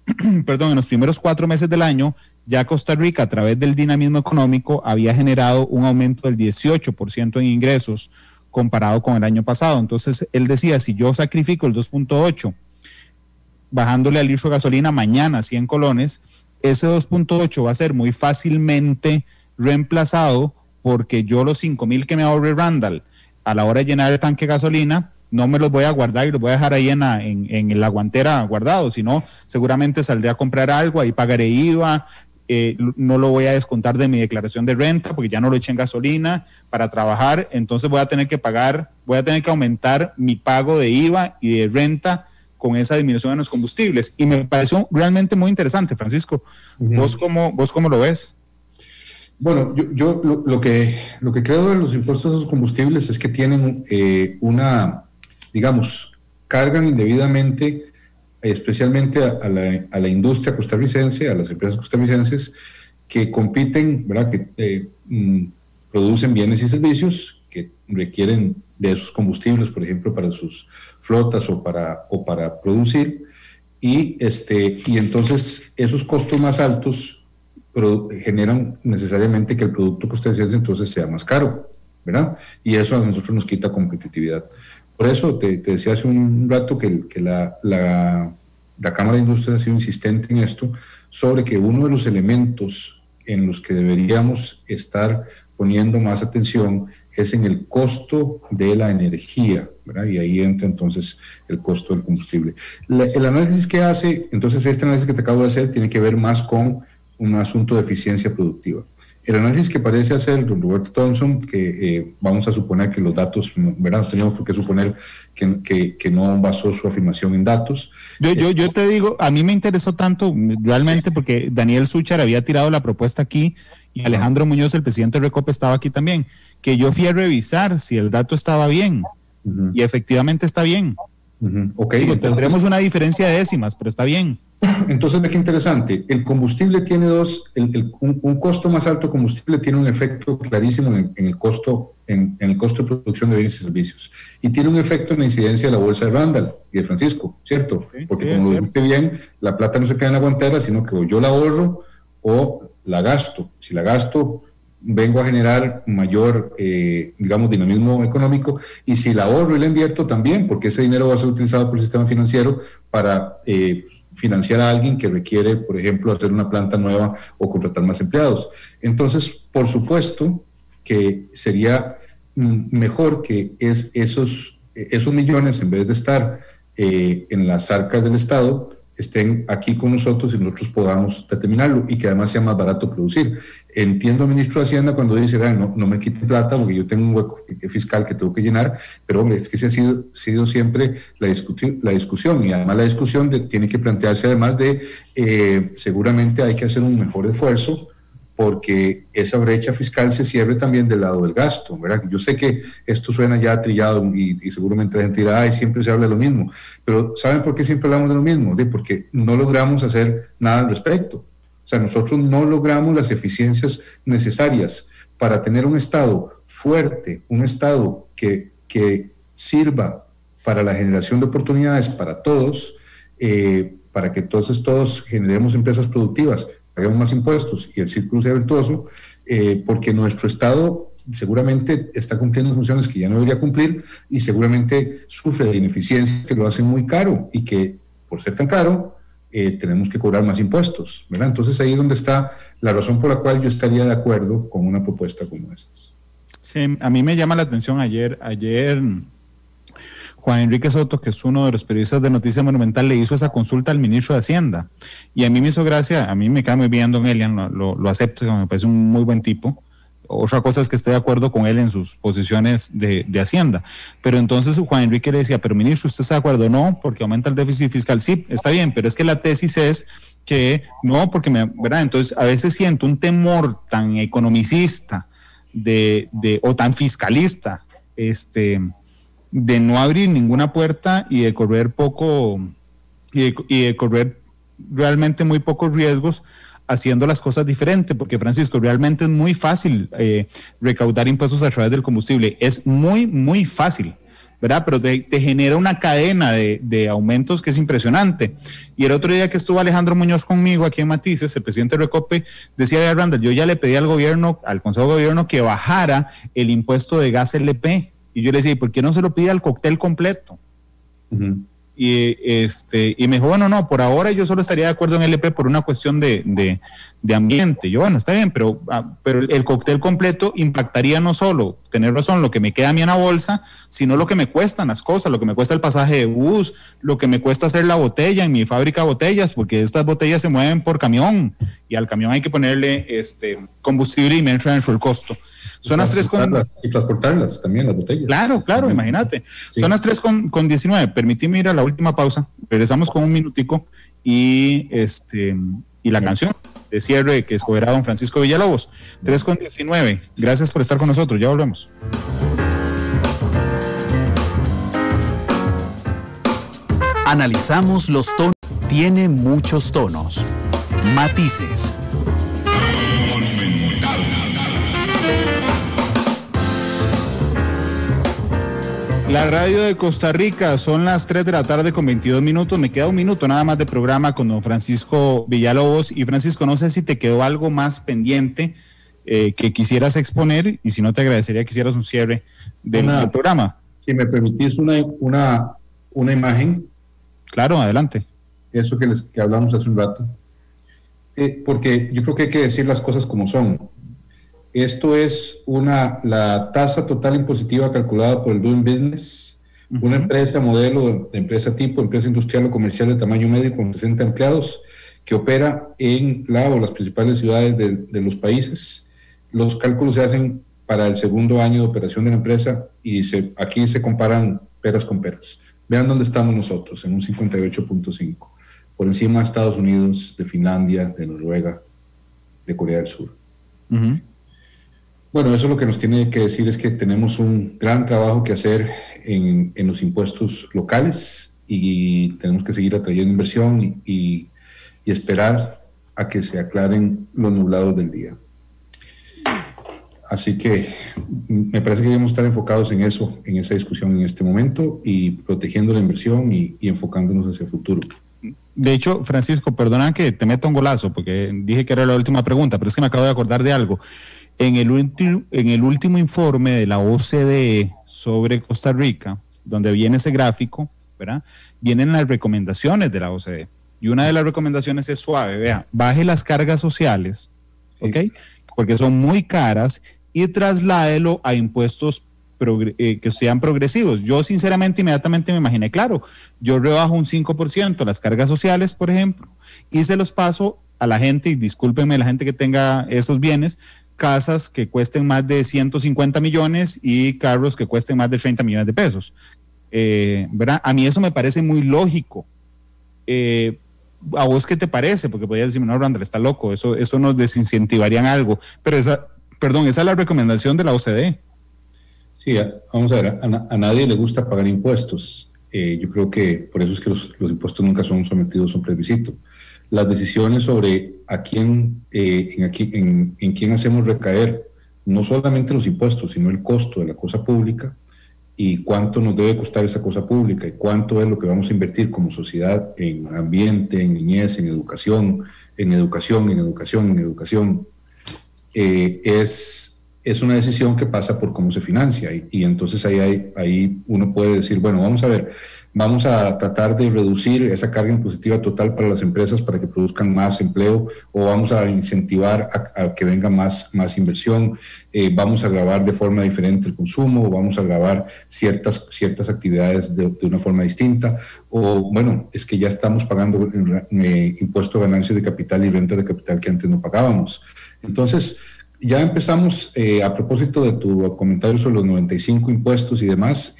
primeros 4 meses del año ya Costa Rica, a través del dinamismo económico, había generado un aumento del 18% en ingresos comparado con el año pasado. Entonces él decía, si yo sacrifico el 2.8 bajándole al litro de gasolina mañana 100 colones, ese 2.8 va a ser muy fácilmente reemplazado, porque yo los 5,000 que me ahorre Randall a la hora de llenar el tanque de gasolina no me los voy a guardar y los voy a dejar ahí en la guantera guardados, sino seguramente saldré a comprar algo, ahí pagaré IVA, no lo voy a descontar de mi declaración de renta porque ya no lo eché en gasolina para trabajar, entonces voy a tener que aumentar mi pago de IVA y de renta con esa disminución en los combustibles. Y me pareció realmente muy interesante, Francisco. ¿Vos cómo lo ves?
Bueno, yo lo que creo de los impuestos a los combustibles es que tienen cargan indebidamente, especialmente a la industria costarricense, a las empresas costarricenses que compiten, ¿verdad?, que producen bienes y servicios que requieren de esos combustibles, por ejemplo, para sus flotas o para producir, y entonces esos costos más altos generan necesariamente que el producto costarricense entonces sea más caro, ¿verdad? Y eso a nosotros nos quita competitividad. Por eso te decía hace un rato que la Cámara de Industria ha sido insistente en esto, sobre que uno de los elementos en los que deberíamos estar poniendo más atención es en el costo de la energía, ¿verdad? Y ahí entra entonces el costo del combustible. El análisis que hace, entonces este análisis que te acabo de hacer tiene que ver más con un asunto de eficiencia productiva. El análisis que parece hacer don Roberto Thompson, que vamos a suponer que los datos, ¿verdad? No tenemos por qué suponer que no basó su afirmación en datos.
Yo te digo, a mí me interesó tanto realmente porque Daniel Suchar había tirado la propuesta aquí y Alejandro Muñoz, el presidente de Recope, estaba aquí también, que yo fui a revisar si el dato estaba bien y efectivamente está bien.
Okay,
digo, tendremos una diferencia de décimas, pero está bien.
Entonces, ve qué interesante. El combustible tiene un costo más alto de combustible tiene un efecto clarísimo en el costo de producción de bienes y servicios. Y tiene un efecto en la incidencia de la bolsa de Randall y de Francisco, ¿cierto? Porque sí, como lo dijiste bien, la plata no se queda en la guantera, sino que o yo la ahorro o la gasto. Si la gasto, vengo a generar mayor, dinamismo económico, y si la ahorro y la invierto también, porque ese dinero va a ser utilizado por el sistema financiero para financiar a alguien que requiere, por ejemplo, hacer una planta nueva o contratar más empleados. Entonces, por supuesto que sería mejor que esos millones, en vez de estar en las arcas del Estado, estén aquí con nosotros y nosotros podamos determinarlo y que además sea más barato producir. Entiendo al ministro de Hacienda cuando dice, no me quiten plata porque yo tengo un hueco fiscal que tengo que llenar, pero hombre, es que se ha sido siempre la discusión, y además la discusión tiene que plantearse además de seguramente hay que hacer un mejor esfuerzo porque esa brecha fiscal se cierre también del lado del gasto, ¿verdad? Yo sé que esto suena ya trillado y seguramente la gente dirá, siempre se habla de lo mismo, pero ¿saben por qué siempre hablamos de lo mismo? Porque no logramos hacer nada al respecto. O sea, nosotros no logramos las eficiencias necesarias para tener un Estado fuerte, un Estado que sirva para la generación de oportunidades para todos, para que entonces todos generemos empresas productivas, pagamos más impuestos y el círculo sea virtuoso, porque nuestro Estado seguramente está cumpliendo funciones que ya no debería cumplir y seguramente sufre de ineficiencias que lo hacen muy caro y que, por ser tan caro, tenemos que cobrar más impuestos, ¿verdad? Entonces ahí es donde está la razón por la cual yo estaría de acuerdo con una propuesta como esa.
Sí, a mí me llama la atención ayer Juan Enrique Soto, que es uno de los periodistas de Noticia Monumental, le hizo esa consulta al ministro de Hacienda. Y a mí me hizo gracia, a mí me cae muy bien don Elian, lo acepto, me parece un muy buen tipo. Otra cosa es que esté de acuerdo con él en sus posiciones de Hacienda. Pero entonces Juan Enrique le decía, pero ministro, ¿usted está de acuerdo? No, porque aumenta el déficit fiscal. Sí, está bien, pero es que la tesis es que no, porque ¿verdad? Entonces a veces siento un temor tan economicista o tan fiscalista, de no abrir ninguna puerta y de correr poco, y de correr realmente muy pocos riesgos haciendo las cosas diferentes, porque Francisco, realmente es muy fácil recaudar impuestos a través del combustible, es muy, muy fácil, ¿verdad? Pero te genera una cadena de aumentos que es impresionante. Y el otro día que estuvo Alejandro Muñoz conmigo aquí en Matices, el presidente de Recope, decía, Randall, yo ya le pedí al gobierno, al Consejo de Gobierno, que bajara el impuesto de gas LP. Y yo le decía, ¿por qué no se lo pide al cóctel completo? Uh-huh. Y me dijo, bueno, no, por ahora yo solo estaría de acuerdo en LP por una cuestión de ambiente. Yo, bueno, está bien, pero el cóctel completo impactaría no solo, tener razón, lo que me queda a mí en la bolsa, sino lo que me cuestan las cosas, lo que me cuesta el pasaje de bus, lo que me cuesta hacer la botella en mi fábrica de botellas, porque estas botellas se mueven por camión y al camión hay que ponerle combustible y me entra dentro el costo. Son las 3:19.
Y transportarlas también, las botellas.
Claro, también. Imagínate. Sí. Son las 3:19. Permíteme ir a la última pausa. Regresamos con un minutico y la canción de cierre que escogerá don Francisco Villalobos. 3:19. Gracias por estar con nosotros. Ya volvemos.
Analizamos los tonos. Tiene muchos tonos. Matices.
La radio de Costa Rica, son las 3 de la tarde con 22 minutos. Me queda un minuto nada más de programa con don Francisco Villalobos. Y Francisco, no sé si te quedó algo más pendiente que quisieras exponer, y si no te agradecería que hicieras un cierre del programa.
Si me permitís una imagen.
Claro, adelante.
Eso que hablamos hace un rato. Porque yo creo que hay que decir las cosas como son. Esto es la tasa total impositiva calculada por el Doing Business, uh-huh. Una empresa modelo de empresa tipo, empresa industrial o comercial de tamaño medio con 60 empleados, que opera en las principales ciudades de los países. Los cálculos se hacen para el segundo año de operación de la empresa y aquí se comparan peras con peras. Vean dónde estamos nosotros, en un 58.5, por encima de Estados Unidos, de Finlandia, de Noruega, de Corea del Sur. Uh-huh. Bueno, eso lo que nos tiene que decir es que tenemos un gran trabajo que hacer en los impuestos locales y tenemos que seguir atrayendo inversión y esperar a que se aclaren los nublados del día. Así que me parece que debemos estar enfocados en eso, en esa discusión en este momento y protegiendo la inversión y enfocándonos hacia el futuro.
De hecho, Francisco, perdona que te meta un golazo porque dije que era la última pregunta, pero es que me acabo de acordar de algo. En el último informe de la OCDE sobre Costa Rica, donde viene ese gráfico, ¿verdad? Vienen las recomendaciones de la OCDE. Y una de las recomendaciones es suave, vea, baje las cargas sociales, ¿ok? Porque son muy caras y trasládelo a impuestos que sean progresivos. Yo sinceramente inmediatamente me imaginé, claro, yo rebajo un 5% las cargas sociales, por ejemplo, y se los paso a la gente, y discúlpenme la gente que tenga esos bienes, casas que cuesten más de 150 millones y carros que cuesten más de 30 millones de pesos. ¿Verdad? A mí eso me parece muy lógico. ¿A vos qué te parece? Porque podrías decirme, no, Randall, está loco, eso nos desincentivaría en algo. Pero esa es la recomendación de la OCDE.
Sí, vamos a ver, a nadie le gusta pagar impuestos. Yo creo que por eso es que los impuestos nunca son sometidos a un plebiscito. Las decisiones sobre en quién hacemos recaer no solamente los impuestos, sino el costo de la cosa pública y cuánto nos debe costar esa cosa pública y cuánto es lo que vamos a invertir como sociedad en ambiente, en niñez, en educación, es es una decisión que pasa por cómo se financia y entonces ahí uno puede decir, bueno, vamos a ver, vamos a tratar de reducir esa carga impositiva total para las empresas para que produzcan más empleo, o vamos a incentivar a que venga más inversión, vamos a gravar de forma diferente el consumo, o vamos a gravar ciertas actividades de una forma distinta, o bueno, es que ya estamos pagando impuesto a ganancias de capital y renta de capital que antes no pagábamos. Entonces, ya empezamos, a propósito de tu comentario sobre los 95 impuestos y demás,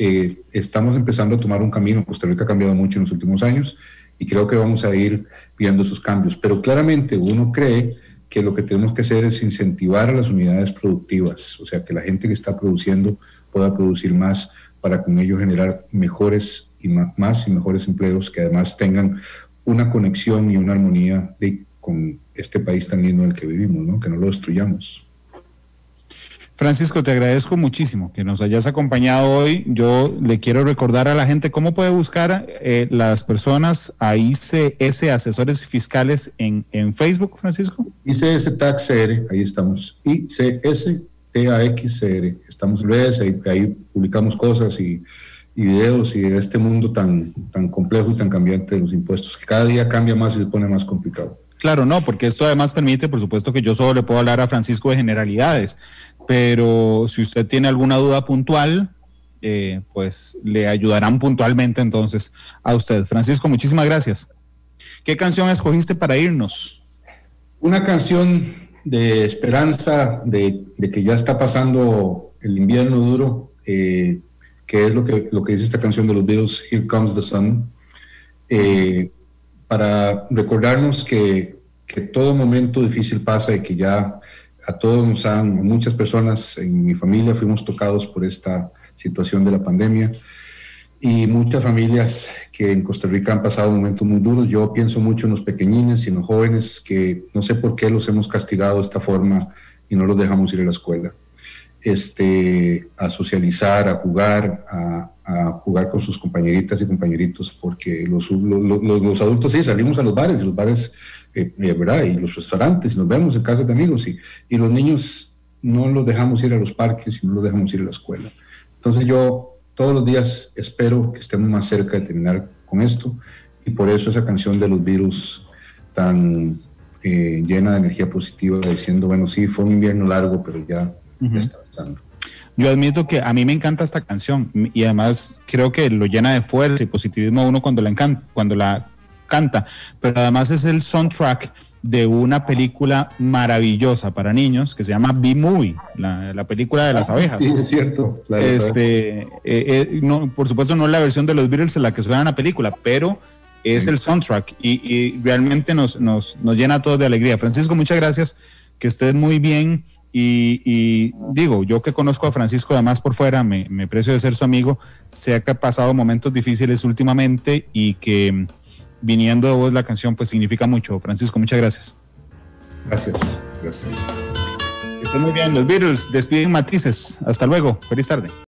estamos empezando a tomar un camino. Costa Rica ha cambiado mucho en los últimos años y creo que vamos a ir viendo esos cambios. Pero claramente uno cree que lo que tenemos que hacer es incentivar a las unidades productivas, o sea, que la gente que está produciendo pueda producir más para con ello generar mejores y más y mejores empleos que además tengan una conexión y una armonía con este país tan lindo en el que vivimos, ¿no? Que no lo destruyamos.
Francisco, te agradezco muchísimo que nos hayas acompañado hoy. Yo le quiero recordar a la gente cómo puede buscar las personas a ICS Asesores Fiscales en Facebook, Francisco.
ICS Tax CR, ahí estamos. ICS TAXCR. Estamos en redes, ahí publicamos cosas y videos y de este mundo tan complejo y tan cambiante de los impuestos, que cada día cambia más y se pone más complicado.
Claro, no, porque esto además permite, por supuesto, que yo solo le puedo hablar a Francisco de generalidades, pero si usted tiene alguna duda puntual, pues le ayudarán puntualmente entonces a usted. Francisco, muchísimas gracias. ¿Qué canción escogiste para irnos?
Una canción de esperanza, de que ya está pasando el invierno duro, que es lo que dice esta canción de los Beatles, Here Comes the Sun, para recordarnos que todo momento difícil pasa y que ya a muchas personas en mi familia fuimos tocados por esta situación de la pandemia, y muchas familias que en Costa Rica han pasado momentos muy duros. Yo pienso mucho en los pequeñines y en los jóvenes que no sé por qué los hemos castigado de esta forma y no los dejamos ir a la escuela, a socializar, a jugar con sus compañeritas y compañeritos, porque los adultos sí salimos a los bares, ¿verdad? Y los restaurantes, y nos vemos en casas de amigos, y los niños no los dejamos ir a los parques y no los dejamos ir a la escuela. Entonces yo todos los días espero que estemos más cerca de terminar con esto, y por eso esa canción de los Beatles tan llena de energía positiva, diciendo, bueno, sí, fue un invierno largo, pero ya está pasando.
Yo admito que a mí me encanta esta canción y además creo que lo llena de fuerza y positivismo a uno cuando la canta, pero además es el soundtrack de una película maravillosa para niños que se llama B-Movie, la película de las abejas.
Sí, es cierto.
No, por supuesto no es la versión de los Beatles en la que suena la película, pero es el soundtrack y realmente nos llena a todos de alegría. Francisco, muchas gracias, que estés muy bien. Y digo, yo que conozco a Francisco además por fuera, me precio de ser su amigo, sé que ha pasado momentos difíciles últimamente y que viniendo de vos la canción pues significa mucho. Francisco, muchas gracias.
Gracias.
Que estén muy bien. Los Beatles despiden Matices. Hasta luego. Feliz tarde.